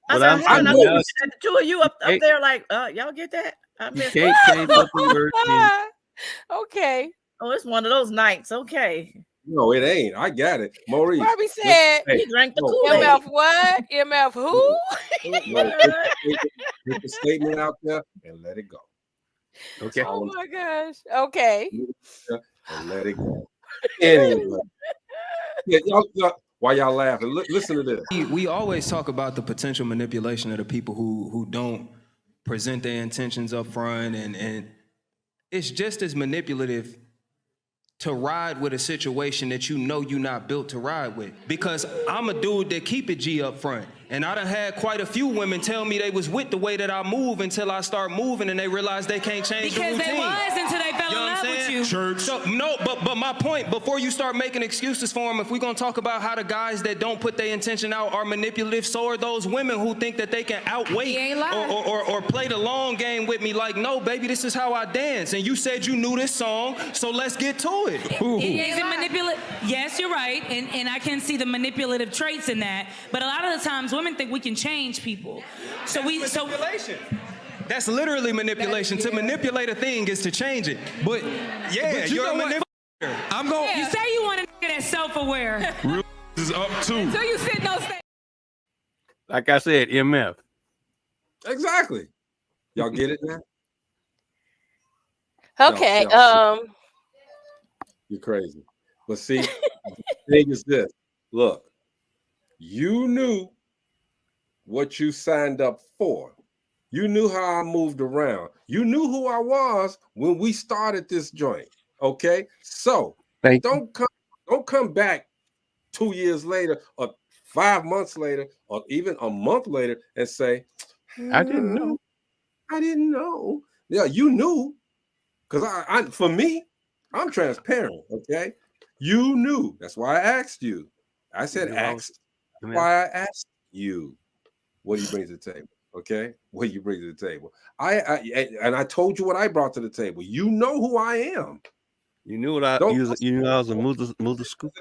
Speaker 11: I said, I know the two of you up there, like, y'all get that? I missed
Speaker 9: can't change up the word.
Speaker 12: Okay.
Speaker 11: Oh, it's one of those nights. Okay.
Speaker 8: No, it ain't. I got it. Maurice.
Speaker 12: Robbie said
Speaker 11: he drank the Kool-Aid.
Speaker 12: MF what? MF who?
Speaker 8: Put the statement out there and let it go.
Speaker 9: Okay.
Speaker 12: Oh my gosh. Okay.
Speaker 8: And let it go. Anyway. Y'all, why y'all laughing? Listen to this.
Speaker 13: We always talk about the potential manipulation of the people who don't present their intentions up front, and it's just as manipulative to ride with a situation that you're not built to ride with. Because I'm a dude that keep it G up front. And I done had quite a few women tell me they was with the way that I move until I start moving and they realize they can't change the routine.
Speaker 14: Because they was until they fell in love with you.
Speaker 13: Church. So, no, but my point, before you start making excuses for them, if we're going to talk about how the guys that don't put their intention out are manipulative, so are those women who think that they can outweigh or play the long game with me. Like, no, baby, this is how I dance. And you said you knew this song, so let's get to it.
Speaker 14: Is it manipulative? Yes, you're right. And I can see the manipulative traits in that. But a lot of the times, women think we can change people.
Speaker 13: Manipulation. That's literally manipulation. To manipulate a thing is to change it. But you're a manipulator.
Speaker 14: I'm going. Yeah. You say you want a nigga that's self-aware.
Speaker 13: Real is up too.
Speaker 14: So you sit no stay.
Speaker 9: Like I said, MF.
Speaker 8: Exactly. Y'all get it now?
Speaker 12: Okay.
Speaker 8: You're crazy. But see, the thing is this. Look, you knew what you signed up for. You knew how I moved around. You knew who I was when we started this joint. Okay? So don't come back 2 years later or 5 months later or even a month later and say,
Speaker 9: I didn't know.
Speaker 8: I didn't know. Yeah, you knew. Because for me, I'm transparent, okay? You knew. That's why I asked you. I said asked. That's why I asked you. What do you bring to the table? Okay? What do you bring to the table? And I told you what I brought to the table. You know who I am.
Speaker 9: You knew what you knew I was a mother scooper.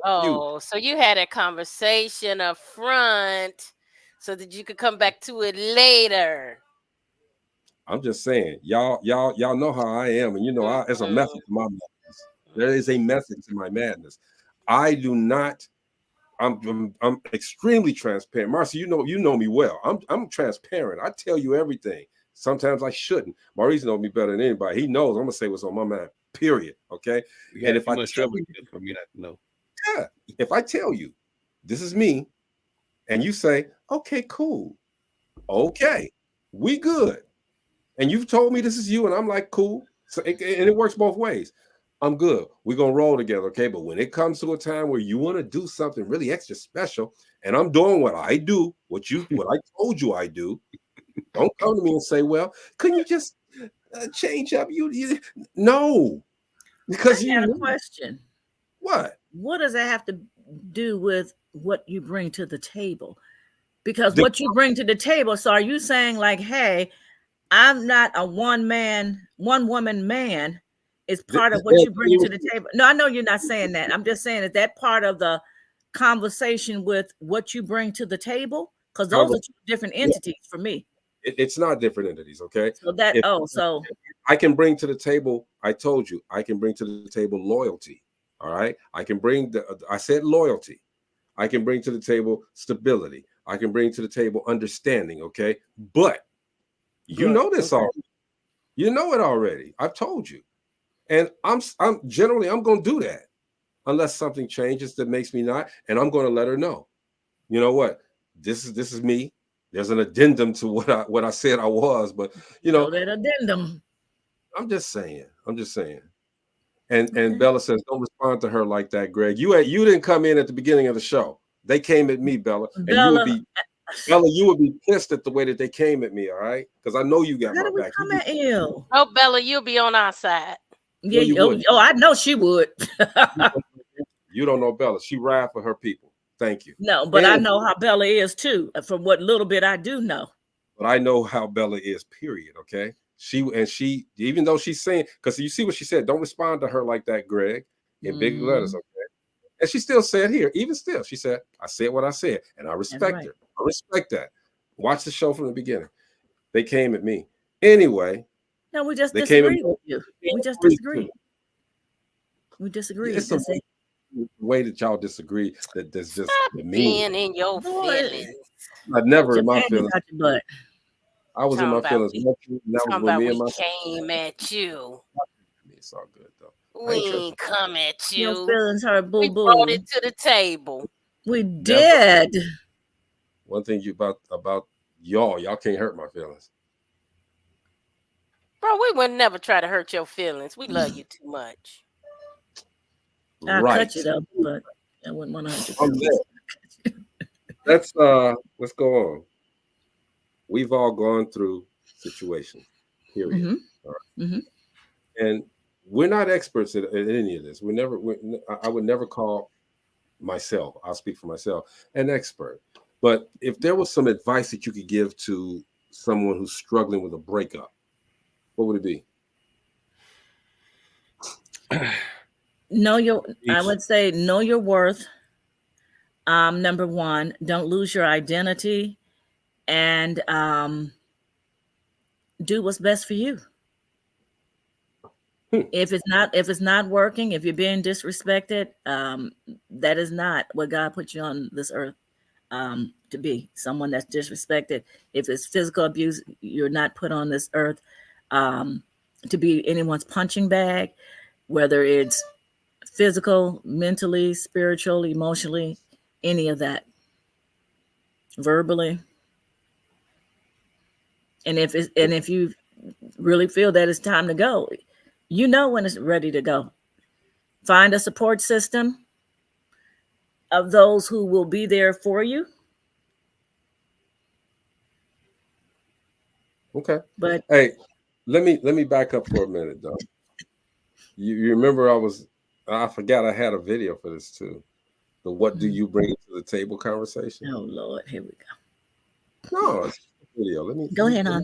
Speaker 12: Oh, so you had a conversation up front so that you could come back to it later.
Speaker 8: I'm just saying, y'all know how I am, and you know, there's a method to my madness. There is a method to my madness. I do not. I'm extremely transparent. Marcy, you know me well. I'm transparent. I tell you everything. Sometimes I shouldn't. Maurice knows me better than anybody. He knows I'm gonna say what's on my mind. Period. Okay.
Speaker 9: And if I tell you for me not to know.
Speaker 8: Yeah. If I tell you this is me, and you say, okay, cool, okay, we good, and you've told me this is you, and I'm like, cool. So and it works both ways. I'm good. We're gonna roll together, okay? But when it comes to a time where you want to do something really extra special, and I'm doing what I do, what I told you I do, don't come to me and say, "Well, couldn't you just change up?" You no, because
Speaker 11: I got a question.
Speaker 8: What?
Speaker 11: What does that have to do with what you bring to the table? Because what you bring to the table. So, are you saying like, "Hey, I'm not a one woman man"? Is part of what you bring to the table. No, I know you're not saying that. I'm just saying, is that part of the conversation with what you bring to the table? Because those are two different entities for me.
Speaker 8: It's not different entities, okay?
Speaker 11: So that
Speaker 8: I can bring to the table. I told you I can bring to the table loyalty. All right, I can bring I said loyalty. I can bring to the table stability. I can bring to the table understanding. Okay, but you know this already. You know it already. I've told you. And I'm generally going to do that unless something changes that makes me not, and I'm going to let her know. You know what? This is me. There's an addendum to what I said I was, but you know
Speaker 11: that addendum.
Speaker 8: I'm just saying. And Bella says, don't respond to her like that, Greg. You didn't come in at the beginning of the show. They came at me, Bella, and you would be pissed at the way that they came at me. All right, because I know you got my back.
Speaker 11: Come at you.
Speaker 12: Oh, Bella, you'll be on our side.
Speaker 11: Yeah, I know she would.
Speaker 8: You don't know Bella. She ride for her people. Thank you.
Speaker 11: No, but I know how Bella is too, from what little bit I do know.
Speaker 8: But I know how Bella is, period. Okay. She, even though she's saying, because you see what she said, don't respond to her like that, Greg, in big letters, okay? And she still said here, even still, she said, I said what I said, and I respect her. I respect that. Watch the show from the beginning. They came at me. Anyway.
Speaker 11: No, we just disagree with you. We just disagree. We disagree.
Speaker 8: It's the way that y'all disagree that there's just
Speaker 12: being in your feelings.
Speaker 8: I never in my feelings. I was in my feelings.
Speaker 12: That was when we came at you.
Speaker 8: It's all good though.
Speaker 12: We ain't come at you.
Speaker 11: Your feelings hurt, boo boo.
Speaker 12: We brought it to the table.
Speaker 11: We did.
Speaker 8: One thing about y'all can't hurt my feelings.
Speaker 12: Bro, we would never try to hurt your feelings. We love you too much.
Speaker 11: I'll cut you though, but I wouldn't want to hurt you.
Speaker 8: Let's go on. We've all gone through situations, period. All right. And we're not experts at any of this. I would never call myself, I'll speak for myself, an expert. But if there was some advice that you could give to someone who's struggling with a breakup, what would it be?
Speaker 11: I would say know your worth. Number one, don't lose your identity, and do what's best for you. If it's not working, if you're being disrespected, that is not what God put you on this earth to be. Someone that's disrespected. If it's physical abuse, you're not put on this earth to be anyone's punching bag, whether it's physical, mentally, spiritual, emotionally, any of that, verbally. And if you really feel that it's time to go, you know when it's ready to go. Find a support system of those who will be there for you.
Speaker 8: Okay.
Speaker 11: But
Speaker 8: hey, let me back up for a minute though. You remember I forgot I had a video for this too. The what do you bring to the table conversation?
Speaker 11: Oh Lord, here we go.
Speaker 8: No, it's a video.
Speaker 11: Go ahead, hon.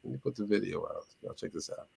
Speaker 8: Let me put the video out. Y'all check this out.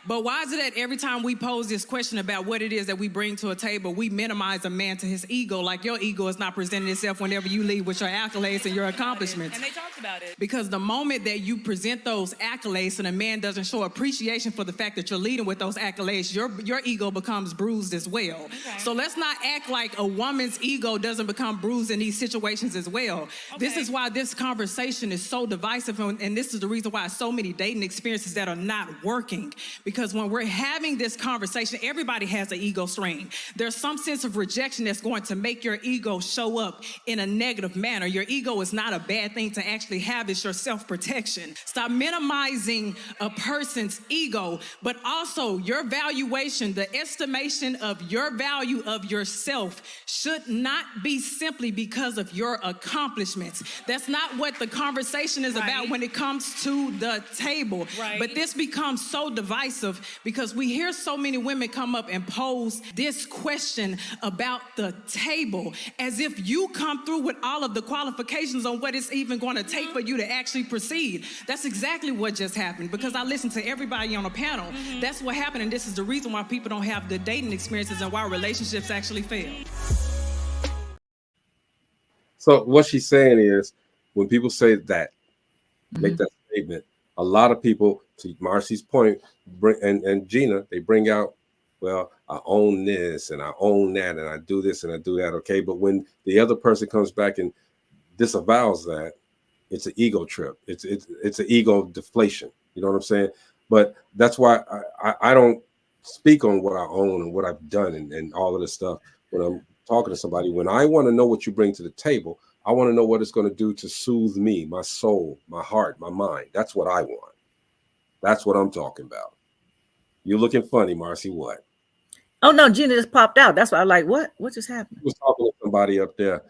Speaker 15: But why is it that every time we pose this question about what it is that we bring to a table, we minimize a man to his ego, like your ego is not presenting itself whenever you leave with your accolades and your accomplishments?
Speaker 14: And they talked about it.
Speaker 15: Because the moment that you present those accolades and a man doesn't show appreciation for the fact that you're leading with those accolades, your ego becomes bruised as well. Okay. So let's not act like a woman's ego doesn't become bruised in these situations as well. Okay. This is why this conversation is so divisive, and this is the reason why so many dating experiences that are not working. Because when we're having this conversation, everybody has an ego strain. There's some sense of rejection that's going to make your ego show up in a negative manner. Your ego is not a bad thing to actually have. It's your self-protection. Stop minimizing a person's ego, but also your valuation, the estimation of your value of yourself should not be simply because of your accomplishments. That's not what the conversation is about when it comes to the table. Right. But this becomes so divisive because we hear so many women come up and pose this question about the table as if you come through with all of the qualifications on what it's even going to take for you to actually proceed. That's exactly what just happened because I listened to everybody on the panel. That's what happened, and this is the reason why people don't have good dating experiences and why relationships actually fail.
Speaker 8: So what she's saying is when people say that, make that statement, a lot of people, to Marcy's point, and Gina, they bring out, well, I own this and I own that and I do this and I do that, okay? But when the other person comes back and disavows that, it's an ego trip. It's an ego deflation. You know what I'm saying? But that's why I don't speak on what I own and what I've done and all of this stuff when I'm talking to somebody. When I want to know what you bring to the table, I want to know what it's going to do to soothe me, my soul, my heart, my mind. That's what I want. That's what I'm talking about. You're looking funny, Marcy. What?
Speaker 11: Oh no, Gina just popped out. That's why I'm like, what? What just happened?
Speaker 8: I was talking to somebody up there.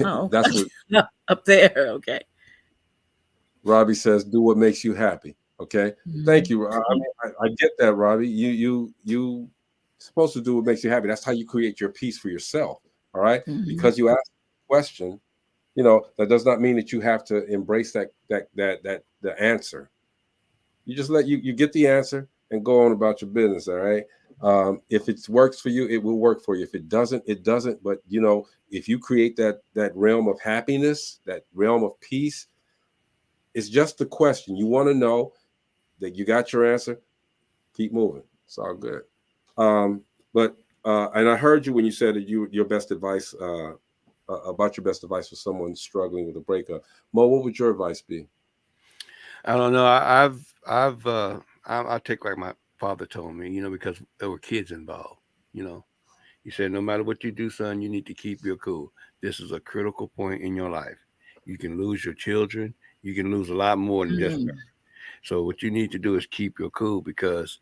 Speaker 11: Oh,
Speaker 8: that's what
Speaker 11: up there. Okay.
Speaker 8: Robbie says, "Do what makes you happy." Okay. Thank you. I get that, Robbie. You supposed to do what makes you happy. That's how you create your peace for yourself. All right. Because you asked a question, you know, that does not mean that you have to embrace the answer. You just you get the answer and go on about your business. All right. If it works for you, it will work for you. If it doesn't, it doesn't. But you know, if you create that realm of happiness, that realm of peace, it's just the question. You want to know that you got your answer. Keep moving. It's all good. But and I heard you when you said that your best advice about your best advice for someone struggling with a breakup. Mo, what would your advice be?
Speaker 9: I don't know. I take like my father told me, you know, because there were kids involved. You know, he said, no matter what you do, son, you need to keep your cool. This is a critical point in your life. You can lose your children. You can lose a lot more than just her. So what you need to do is keep your cool because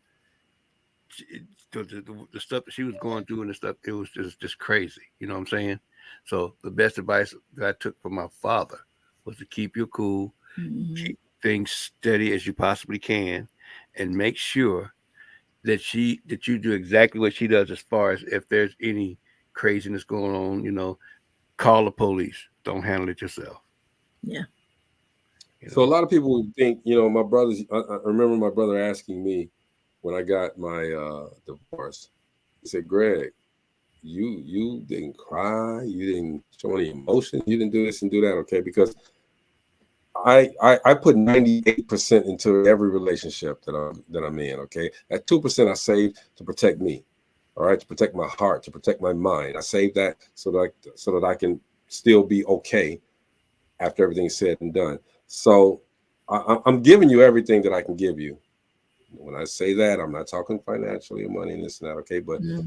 Speaker 9: the stuff that she was going through and the stuff, it was just crazy. You know what I'm saying? So the best advice that I took from my father was to keep your cool, keep things steady as you possibly can, and make sure that you do exactly what she does as far as if there's any craziness going on, you know, call the police. Don't handle it yourself.
Speaker 11: Yeah.
Speaker 9: You know?
Speaker 8: So a lot of people would think, you know, my brothers, I remember my brother asking me when I got my divorce, he said, Greg, you didn't cry, you didn't show any emotion, you didn't do this and do that, okay? Because I put 98% into every relationship that I'm in, okay? That 2% I saved to protect me, all right, to protect my heart, to protect my mind. I saved that so that I can still be okay after everything's said and done. So I'm giving you everything that I can give you. When I say that, I'm not talking financially or money and this and that, okay? But Dad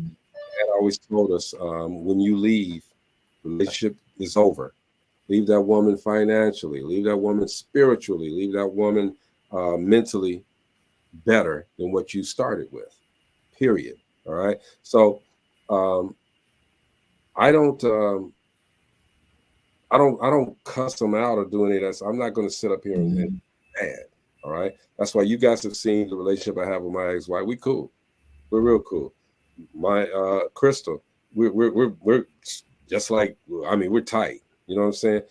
Speaker 8: always told us, when you leave, relationship is over. Leave that woman financially, leave that woman spiritually, leave that woman mentally better than what you started with, period. All right. So I don't cuss them out or do any of that. So I'm not going to sit up here and bad. All right. That's why you guys have seen the relationship I have with my ex-wife. We cool. We're real cool. My Crystal, we're just like, I mean, we're tight. You know what I'm saying?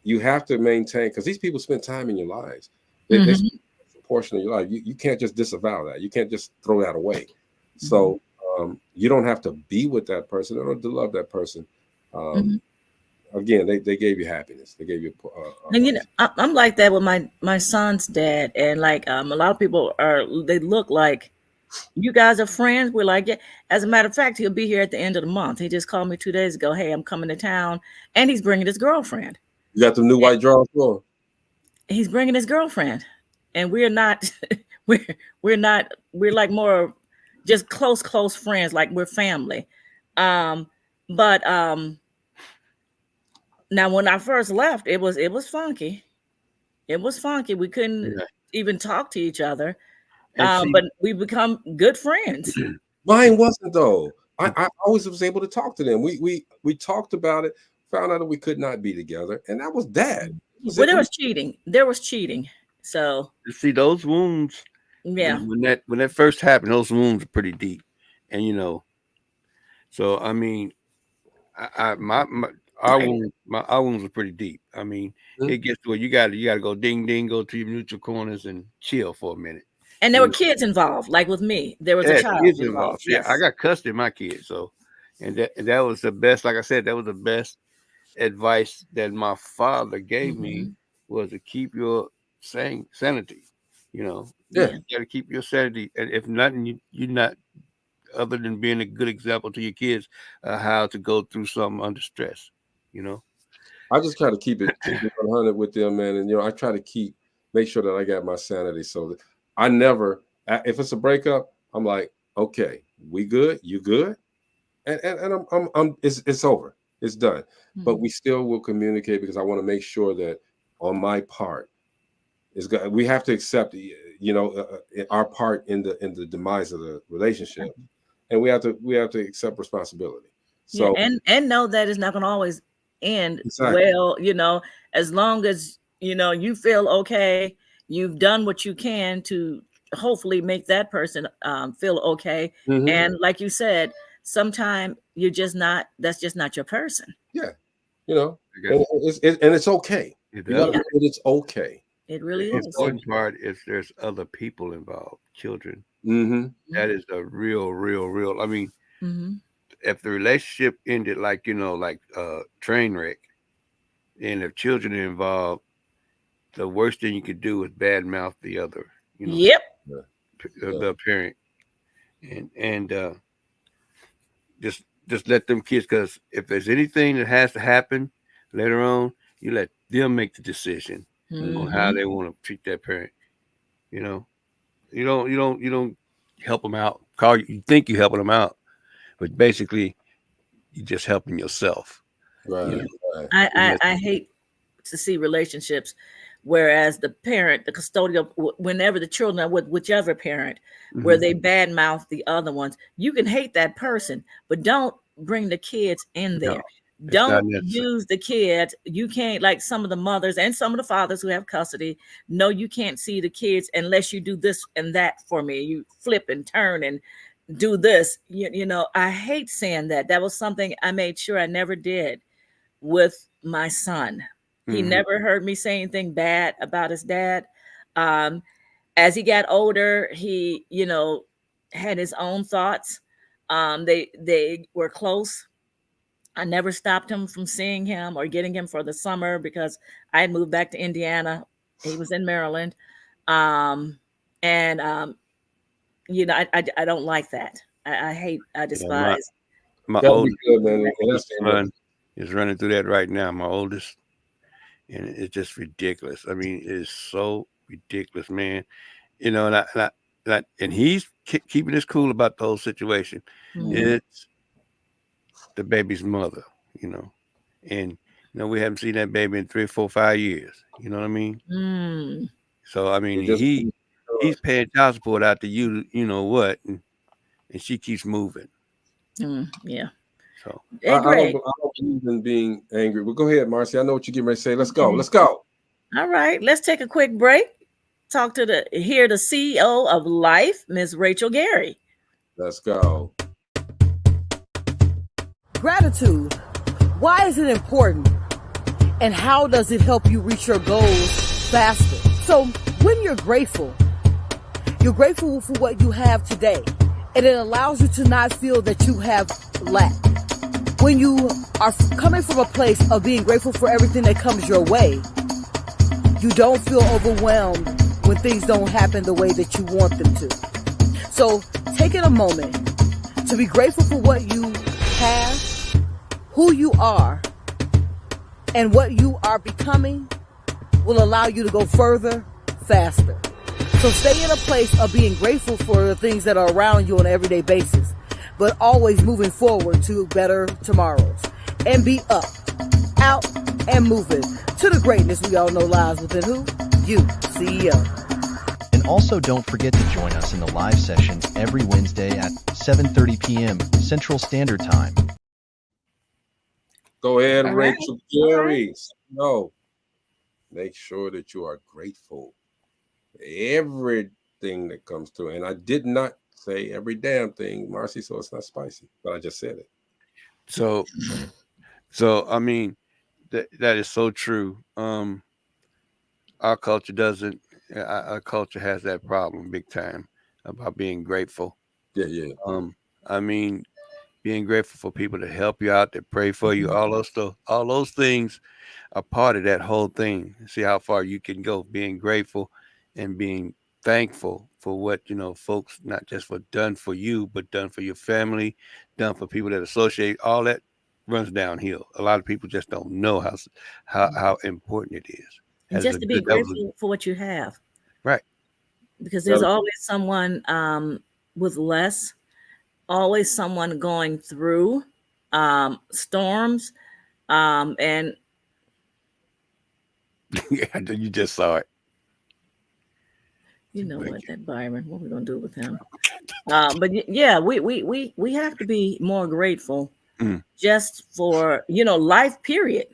Speaker 8: You have to maintain, because these people spend time in your lives. They spend a portion of your life. You can't just disavow that. You can't just throw that away. So you don't have to be with that person or to love that person. Again, they gave you happiness. They gave you
Speaker 11: and you know, I'm like that with my son's dad, and like a lot of people they look like, you guys are friends. We're like, yeah. As a matter of fact, he'll be here at the end of the month. He just called me 2 days ago. Hey, I'm coming to town, and he's bringing his girlfriend.
Speaker 8: You got the new white drawers on?
Speaker 11: He's bringing his girlfriend, and we're not. We're like more just close friends. Like we're family. But now when I first left, it was funky. It was funky. We couldn't even talk to each other. But we become good friends.
Speaker 8: Mine wasn't though. I always was able to talk to them. We talked about it, found out that we could not be together, and that was that.
Speaker 11: Well, there was cheating. There was cheating. So
Speaker 9: you see those wounds.
Speaker 11: Yeah.
Speaker 9: When that first happened, those wounds are pretty deep, and you know. So I mean, our wounds are pretty deep. I mean, it gets to where you got to go ding ding, go to your neutral corners and chill for a minute.
Speaker 11: And there were kids involved, like with me. There was a child involved.
Speaker 9: Yes. Yeah, I got custody of my kids. So, and that was the best. Like I said, that was the best advice that my father gave me, was to keep your sanity. You know, you got to keep your sanity, and if nothing, you're not, other than being a good example to your kids, how to go through something under stress. You know,
Speaker 8: I just try to keep it 100 with them, man, and I try to make sure that I got my sanity, so that I never, if it's a breakup, I'm like, okay, we good, you good, and it's over, it's done. But we still will communicate, because I want to make sure that on my part, we have to accept, our part in the demise of the relationship, and we have to accept responsibility. So
Speaker 11: and know that it's not going to always end well. As long as you feel okay. You've done what you can to hopefully make that person feel okay. And like you said, sometimes you're just not, that's just not your person.
Speaker 8: Yeah. And it's okay. It's okay.
Speaker 11: It really
Speaker 9: the
Speaker 11: is.
Speaker 9: important part is there's other people involved, children. That is a real. I mean, if the relationship ended like train wreck, and if children are involved, the worst thing you could do is badmouth the other, the parent, and just let them kids, because if there's anything that has to happen later on, you let them make the decision on how they want to treat that parent. You don't help them out. You think you're helping them out, but basically you're just helping yourself.
Speaker 8: Right.
Speaker 11: I hate to see relationships whereas the parent, the custodial, whenever the children are with whichever parent, where they badmouth the other ones, you can hate that person, but don't bring the kids in there. Don't use the kids. You can't, like some of the mothers and some of the fathers who have custody. No, you can't see the kids unless you do this and that for me. You flip and turn and do this. I hate saying that. That was something I made sure I never did with my son. He never heard me say anything bad about his dad. As he got older, he, had his own thoughts. They were close. I never stopped him from seeing him or getting him for the summer because I had moved back to Indiana. He was in Maryland. I don't like that. I despise.
Speaker 9: My oldest son is running through that right now. My oldest. And it's just ridiculous. I mean, it's so ridiculous, man. And he's keeping his cool about the whole situation. It's the baby's mother, and we haven't seen that baby in 3, 4, 5 years. You know what I mean? So I mean, he's paying child support out to you know what, and she keeps moving.
Speaker 11: Yeah.
Speaker 8: So I don't believe in being angry. Well, go ahead, Marcy. I know what you're getting ready to say. Let's go. Let's go.
Speaker 11: All right. Let's take a quick break. talk to the CEO of Life, Ms. Rachel Gary.
Speaker 8: Let's go.
Speaker 16: Gratitude. Why is it important? And how does it help you reach your goals faster? So when you're grateful for what you have today, and it allows you to not feel that you have lack. When you are coming from a place of being grateful for everything that comes your way, you don't feel overwhelmed when things don't happen the way that you want them to. So taking a moment to be grateful for what you have, who you are, and what you are becoming will allow you to go further, faster. So stay in a place of being grateful for the things that are around you on an everyday basis, but always moving forward to better tomorrows. And be up, out, and moving to the greatness we all know lies within who? You, CEO.
Speaker 17: And also don't forget to join us in the live session every Wednesday at 7:30 p.m. Central Standard Time.
Speaker 8: Go ahead,
Speaker 11: All
Speaker 8: Rachel Gary. No, make sure that you are grateful for everything that comes through. And I did not say every damn thing, Marcy, so it's not spicy, but I just said it.
Speaker 9: So I mean, that is so true. Our culture doesn't. Our culture has that problem big time about being grateful.
Speaker 8: Yeah.
Speaker 9: I mean, being grateful for people to help you out, to pray for you, all those things are part of that whole thing. See how far you can go, being grateful and being thankful for what, folks, not just for done for you, but done for your family, done for people that associate. All that runs downhill. A lot of people just don't know how important it is.
Speaker 11: And just to be grateful for what you have.
Speaker 9: Right.
Speaker 11: Because there's always someone with less, always someone going through storms, and
Speaker 9: yeah, you just saw it.
Speaker 11: You know what, that Byron, what we gonna do with him? But yeah, we have to be more grateful just for life. Period.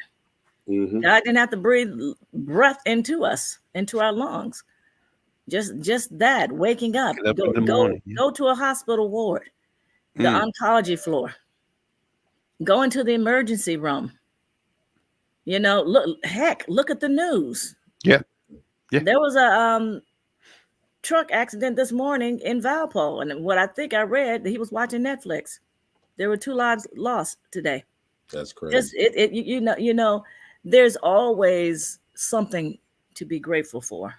Speaker 8: Mm-hmm.
Speaker 11: God didn't have to breathe breath into us, into our lungs. Just that, waking up, go to a hospital ward, the oncology floor, go into the emergency room. Look at the news.
Speaker 9: Yeah.
Speaker 11: There was a truck accident this morning in Valpo, and what I think I read, he was watching Netflix. There were 2 lives lost today.
Speaker 8: That's crazy.
Speaker 11: Just there's always something to be grateful for.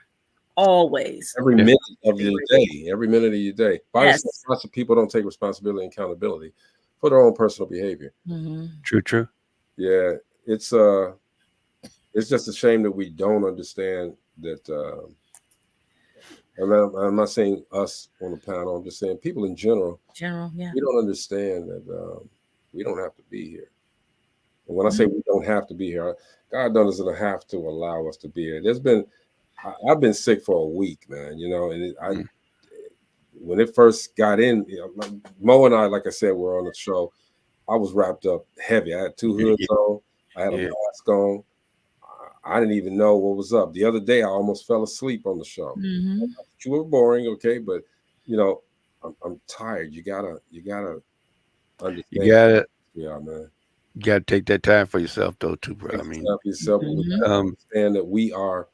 Speaker 11: Always.
Speaker 8: Every minute of your day. Every minute of your day.
Speaker 11: Yes.
Speaker 8: Lots of people don't take responsibility and accountability for their own personal behavior.
Speaker 11: Mm-hmm.
Speaker 9: True.
Speaker 8: Yeah, it's just a shame that we don't understand that. I'm not saying us on the panel. I'm just saying people in general.
Speaker 11: Yeah.
Speaker 8: We don't understand that we don't have to be here. And when I say we don't have to be here, God doesn't have to allow us to be here. I've been sick for a week, man. And when it first got in, like Mo and I, like I said, were on the show. I was wrapped up heavy. I had 2 hoods on. I had a mask on. I didn't even know what was up. The other day, I almost fell asleep on the show.
Speaker 11: Mm-hmm.
Speaker 8: You were boring, okay, but I'm tired. You gotta understand. Yeah, man.
Speaker 9: You gotta take that time for yourself, though, too, bro. I mean,
Speaker 8: yourself. Understand that we are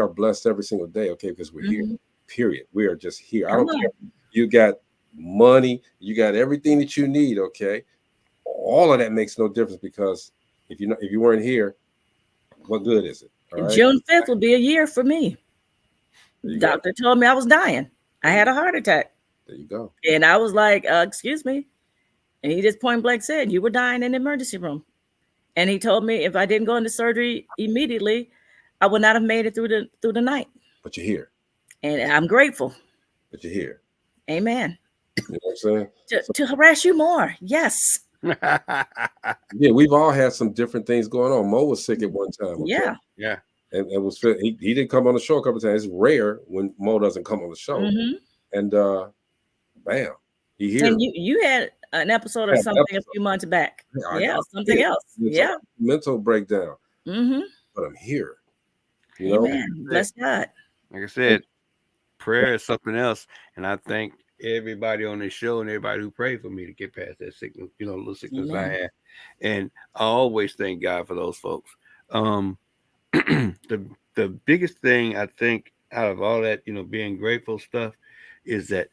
Speaker 8: blessed every single day, okay, because we're here. Period. We are just here. I don't care. You got money. You got everything that you need, okay. All of that makes no difference because if you weren't here, what good is it? All right?
Speaker 11: June 5th will be a year for me. Doctor told me I was dying. I had a heart attack.
Speaker 8: There you go.
Speaker 11: And I was like, excuse me. And he just point blank said, you were dying in the emergency room. And he told me if I didn't go into surgery immediately, I would not have made it through the night.
Speaker 8: But you're here.
Speaker 11: And I'm grateful.
Speaker 8: But you're here.
Speaker 11: Amen.
Speaker 8: You know what I'm saying?
Speaker 11: To harass you more. Yes.
Speaker 8: Yeah, we've all had some different things going on. Mo was sick at one time. Okay?
Speaker 11: Yeah.
Speaker 8: And it was he didn't come on the show a couple of times. It's rare when Mo doesn't come on the show.
Speaker 11: Mm-hmm.
Speaker 8: And bam, he here.
Speaker 11: And you had an episode or something a few months back. Something else. Yeah.
Speaker 8: Mental breakdown.
Speaker 11: Mm-hmm.
Speaker 8: But I'm here.
Speaker 11: Amen. Bless God.
Speaker 9: Like I said, prayer is something else, and I thank everybody on this show and everybody who prayed for me to get past that sickness, little sickness I had, and I always thank God for those folks. The biggest thing I think out of all that, being grateful stuff, is that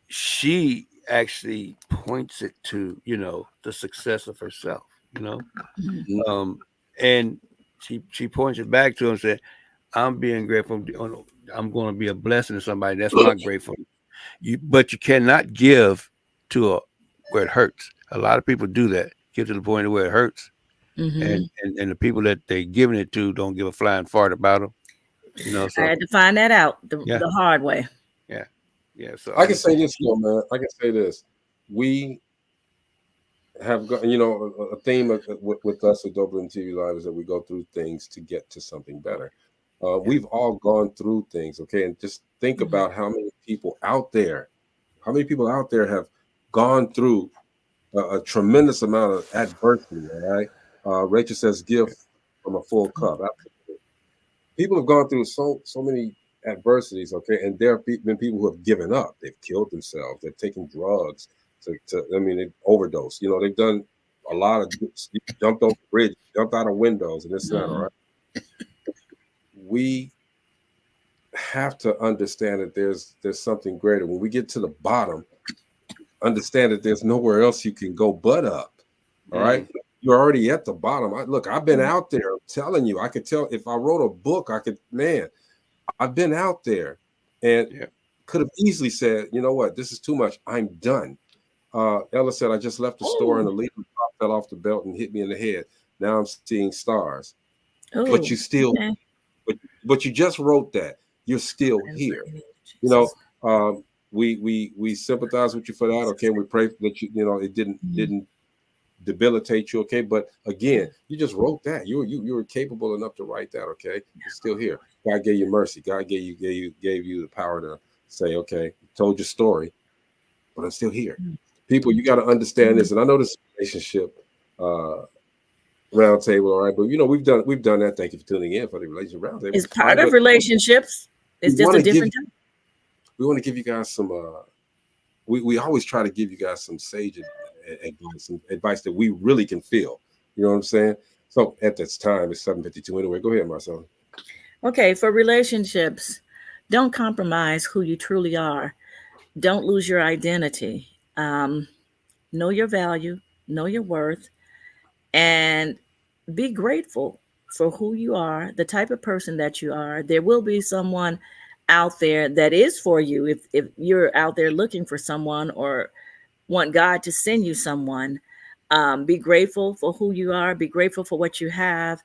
Speaker 9: she actually points it to, the success of herself, and she points it back to him and said, I'm being grateful. I'm going to be a blessing to somebody. That's my gratefulness. But you cannot give to where it hurts. A lot of people do that. Get to the point where it hurts, and the people that they're giving it to don't give a flying fart about them. So
Speaker 11: I had to find that out the hard way.
Speaker 9: Yeah. So
Speaker 8: I can say this, man. I can say this. We have got, a theme with us at DopelivenTV Live is that we go through things to get to something better. We've all gone through things, okay? And just think about how many people out there have gone through a tremendous amount of adversity, all right? Rachel says, give from a full cup. Absolutely. People have gone through so many adversities, okay? And there have been people who have given up. They've killed themselves. They've taken drugs. They've overdosed. They've done a lot of, jumped off the bridge, jumped out of windows, and this and that, all right? We have to understand that there's something greater. When we get to the bottom, understand that there's nowhere else you can go but up. All right. You're already at the bottom. I've been out there. I'm telling you, I could tell if I wrote a book, I've been out there and could have easily said, you know what, this is too much. I'm done. Ella said, I just left the store and the leaf fell off the belt and hit me in the head. Now I'm seeing stars. But you still, but you just wrote that. You're still here. We sympathize with you for that. Okay, we pray that it didn't debilitate you. Okay, but again, you just wrote that. You were capable enough to write that. Okay, you're still here. God gave you mercy. God gave you the power to say, okay, told your story, but I'm still here. People, you got to understand this, and I know this relationship roundtable, all right, but we've done that. Thank you for tuning in for the relationship roundtable.
Speaker 11: It's part of relationships. It's just a different time.
Speaker 8: We want to give you guys some. We always try to give you guys some sage advice, some advice that we really can feel. You know what I'm saying? So at this time, it's 7:52 anyway. Go ahead, Marcella.
Speaker 11: Okay, for relationships, don't compromise who you truly are. Don't lose your identity. Know your value, know your worth, and be grateful for who you are, the type of person that you are. There will be someone out there that is for you. If you're out there looking for someone or want God to send you someone, be grateful for who you are, be grateful for what you have,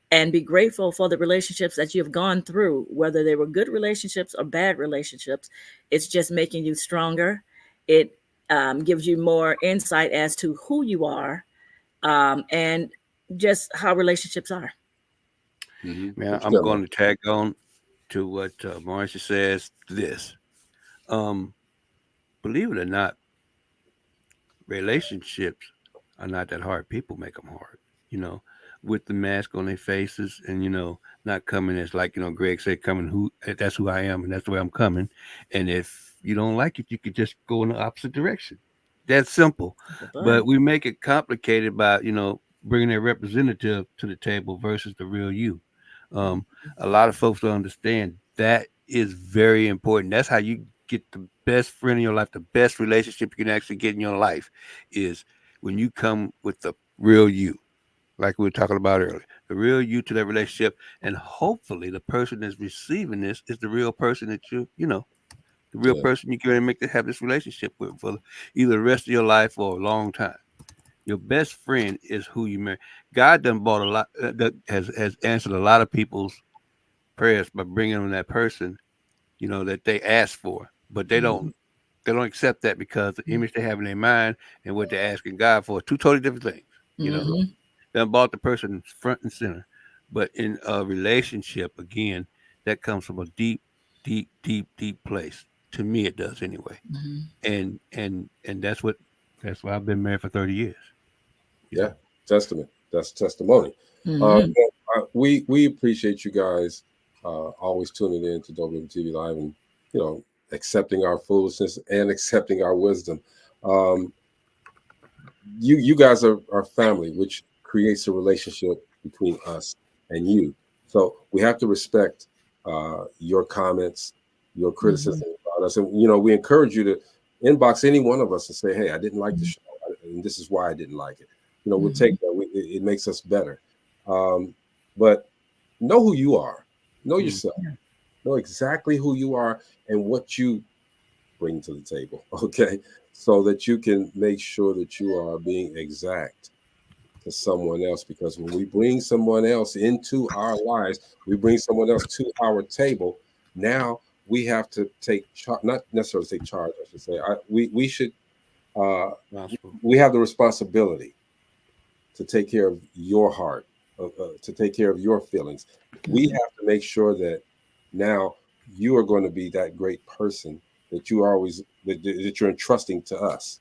Speaker 11: and be grateful for the relationships that you've gone through, whether they were good relationships or bad relationships. It's just making you stronger. It gives you more insight as to who you are and just how relationships are.
Speaker 9: Man, I'm going to tag on to what Marcia says. This, believe it or not, relationships are not that hard. People make them hard, with the mask on their faces and, not coming as like, Greg said, that's who I am and that's the way I'm coming. And if you don't like it, you could just go in the opposite direction. That's simple. But we make it complicated by, bringing a representative to the table versus the real you. A lot of folks don't understand that is very important. That's how you get the best friend in your life, the best relationship you can actually get in your life is when you come with the real you, like we were talking about earlier, the real you to that relationship. And hopefully the person that's receiving this is the real person that the real person you can have this relationship with for either the rest of your life or a long time. Your best friend is who you marry. God done bought a lot, that has answered a lot of people's prayers by bringing them that person, that they asked for, but they don't accept that because the image they have in their mind and what they're asking God for are two totally different things. They bought the person front and center, but in a relationship, again, that comes from a deep, deep, deep, deep place. To me, it does anyway. And that's why I've been married for 30 years.
Speaker 8: Testament. That's testimony. We appreciate you guys always tuning in to DopelivenTV Live and, accepting our foolishness and accepting our wisdom. You guys are family, which creates a relationship between us and you. So we have to respect your comments, your criticism about us. And, we encourage you to inbox any one of us and say, hey, I didn't like the show, and this is why I didn't like it. We'll take that. It makes us better. But know who you are. Know yourself. Know exactly who you are and what you bring to the table, okay? So that you can make sure that you are being exact to someone else. Because when we bring someone else into our lives, we bring someone else to our table. Now we have to take not necessarily take charge, I should say. We should we have the responsibility to take care of your heart, to take care of your feelings. We have to make sure that now you are going to be that great person that you always that you're entrusting to us,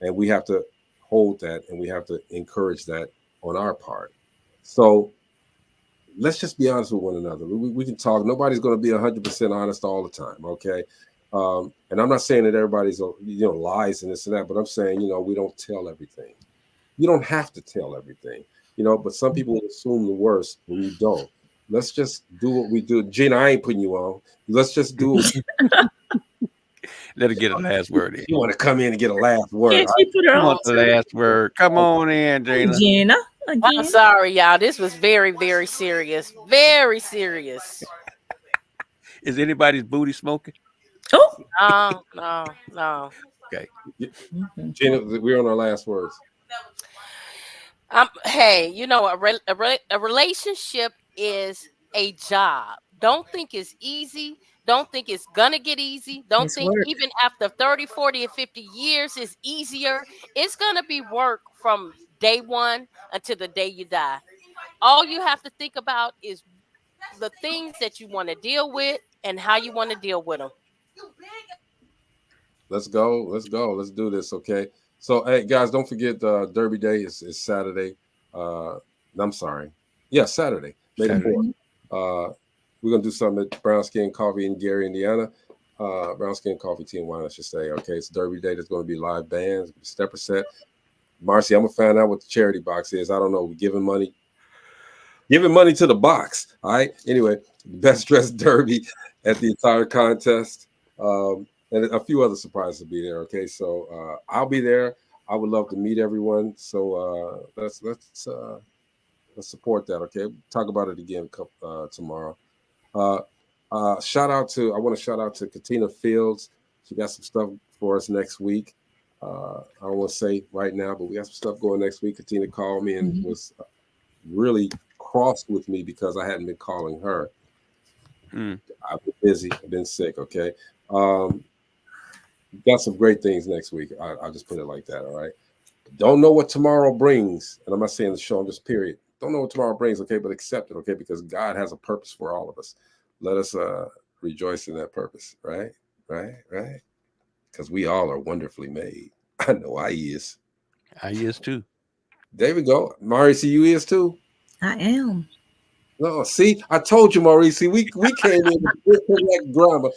Speaker 8: and we have to hold that and we have to encourage that on our part. So let's just be honest with one another. We can talk. Nobody's going to be 100% honest all the time, okay? And I'm not saying that everybody's lies and this and that, but I'm saying we don't tell everything. You don't have to tell everything, but some people assume the worst when you don't. Let's just do what we do. Gina, I ain't putting you on. Let's just do it.
Speaker 9: Let her get a last word in.
Speaker 8: You want to come in and get a last word.
Speaker 11: Can't you put her
Speaker 9: You
Speaker 11: on?
Speaker 9: want the last word. Come on in, Gina.
Speaker 11: Gina, again.
Speaker 12: I'm sorry, y'all. This was very, very serious. Very serious.
Speaker 9: Is anybody's booty smoking?
Speaker 11: Oh.
Speaker 12: No.
Speaker 9: Okay.
Speaker 8: Gina, we're on our last words.
Speaker 12: Hey, a relationship is a job. Don't think it's easy. Don't think it's gonna get easy. Don't think even after 30, 40, and 50 years it's easier. It's gonna be work from day one until the day you die. All you have to think about is the things that you want to deal with and how you want to deal with them.
Speaker 8: Let's go. Let's do this. Okay. So, hey, guys, don't forget Derby Day is Saturday. I'm sorry. Yeah, Saturday. May the 4th. We're going to do something at Brown Skin Coffee in Gary, Indiana. Brown Skin Coffee, Tea and Wine, I should say. Okay, it's Derby Day. There's going to be live bands, stepper set. Marcy, I'm going to find out what the charity box is. I don't know. We're giving money to the box. All right. Anyway, best dressed Derby at the entire contest. And a few other surprises will be there. Okay, so I'll be there. I would love to meet everyone. So let's support that. Okay, talk about it again tomorrow. I want to shout out to Katina Fields. She got some stuff for us next week. I don't want to say right now, but we got some stuff going next week. Katina called me and was really cross with me because I hadn't been calling her. I've been busy. I've been sick. Okay. Got some great things next week. I'll just put it like that. All right. Don't know what tomorrow brings. And I'm not saying the show, I'm just period. Don't know what tomorrow brings. Okay. But accept it. Okay. Because God has a purpose for all of us. Let us rejoice in that purpose. Right. Because we all are wonderfully made. I know I is.
Speaker 9: I is too.
Speaker 8: There we go. Maurice, you is too?
Speaker 11: I am.
Speaker 8: No, see, I told you, Maurice. We came in with correct grammar.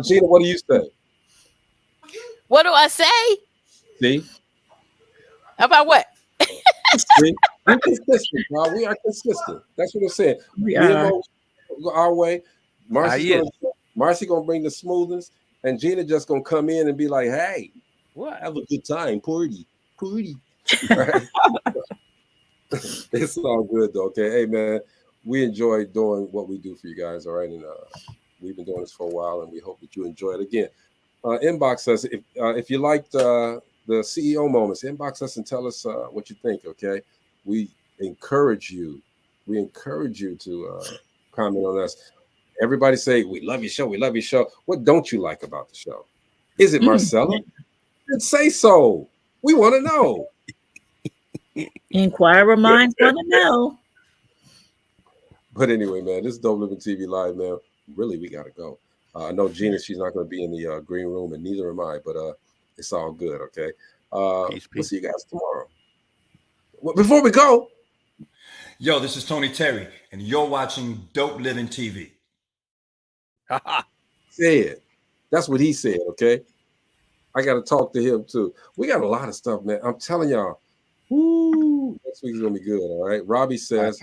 Speaker 8: Gina, what do you say?
Speaker 12: What do I say?
Speaker 8: See?
Speaker 12: About what?
Speaker 8: See? We're consistent, bro. We are consistent. That's what I'm saying. We are. Go our way. Marcy's gonna bring the smoothness, and Gina just gonna come in and be like, "Hey, well, have a good time, party." Right? It's all good though. Okay, hey man, we enjoy doing what we do for you guys. All right, and we've been doing this for a while, and we hope that you enjoy it. Again, inbox us if you liked the CEO moments. Inbox us and tell us what you think. Okay, we encourage you. We encourage you to comment on us. Everybody say we love your show. We love your show. What don't you like about the show? Is it Marcella? Then say so. We want to know.
Speaker 11: Inquirer minds want to know.
Speaker 8: But anyway, man, this is Dope Living TV Live, man. Really, we got to go. I know Gina, she's not going to be in the green room, and neither am I, but it's all good, okay? We'll see you guys tomorrow. Well, before we go,
Speaker 18: Yo, this is Tony Terry, and you're watching Dope Living TV.
Speaker 8: Said. That's what he said, okay? I got to talk to him too. We got a lot of stuff, man. I'm telling y'all. Woo, next week's going to be good, all right? Robbie says,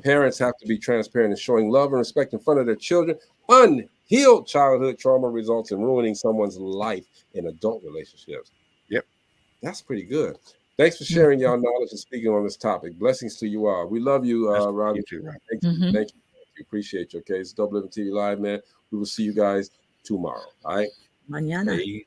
Speaker 8: parents have to be transparent in showing love and respect in front of their children. Unhealed childhood trauma results in ruining someone's life in adult relationships.
Speaker 9: Yep.
Speaker 8: That's pretty good. Thanks for sharing y'all knowledge and speaking on this topic. Blessings to you all. We love you, Robbie.
Speaker 9: You too, Robbie.
Speaker 8: Thank you. Appreciate you. Okay, it's Dope Living TV Live, man. We will see you guys tomorrow. All right.
Speaker 11: Mañana.
Speaker 8: Hey.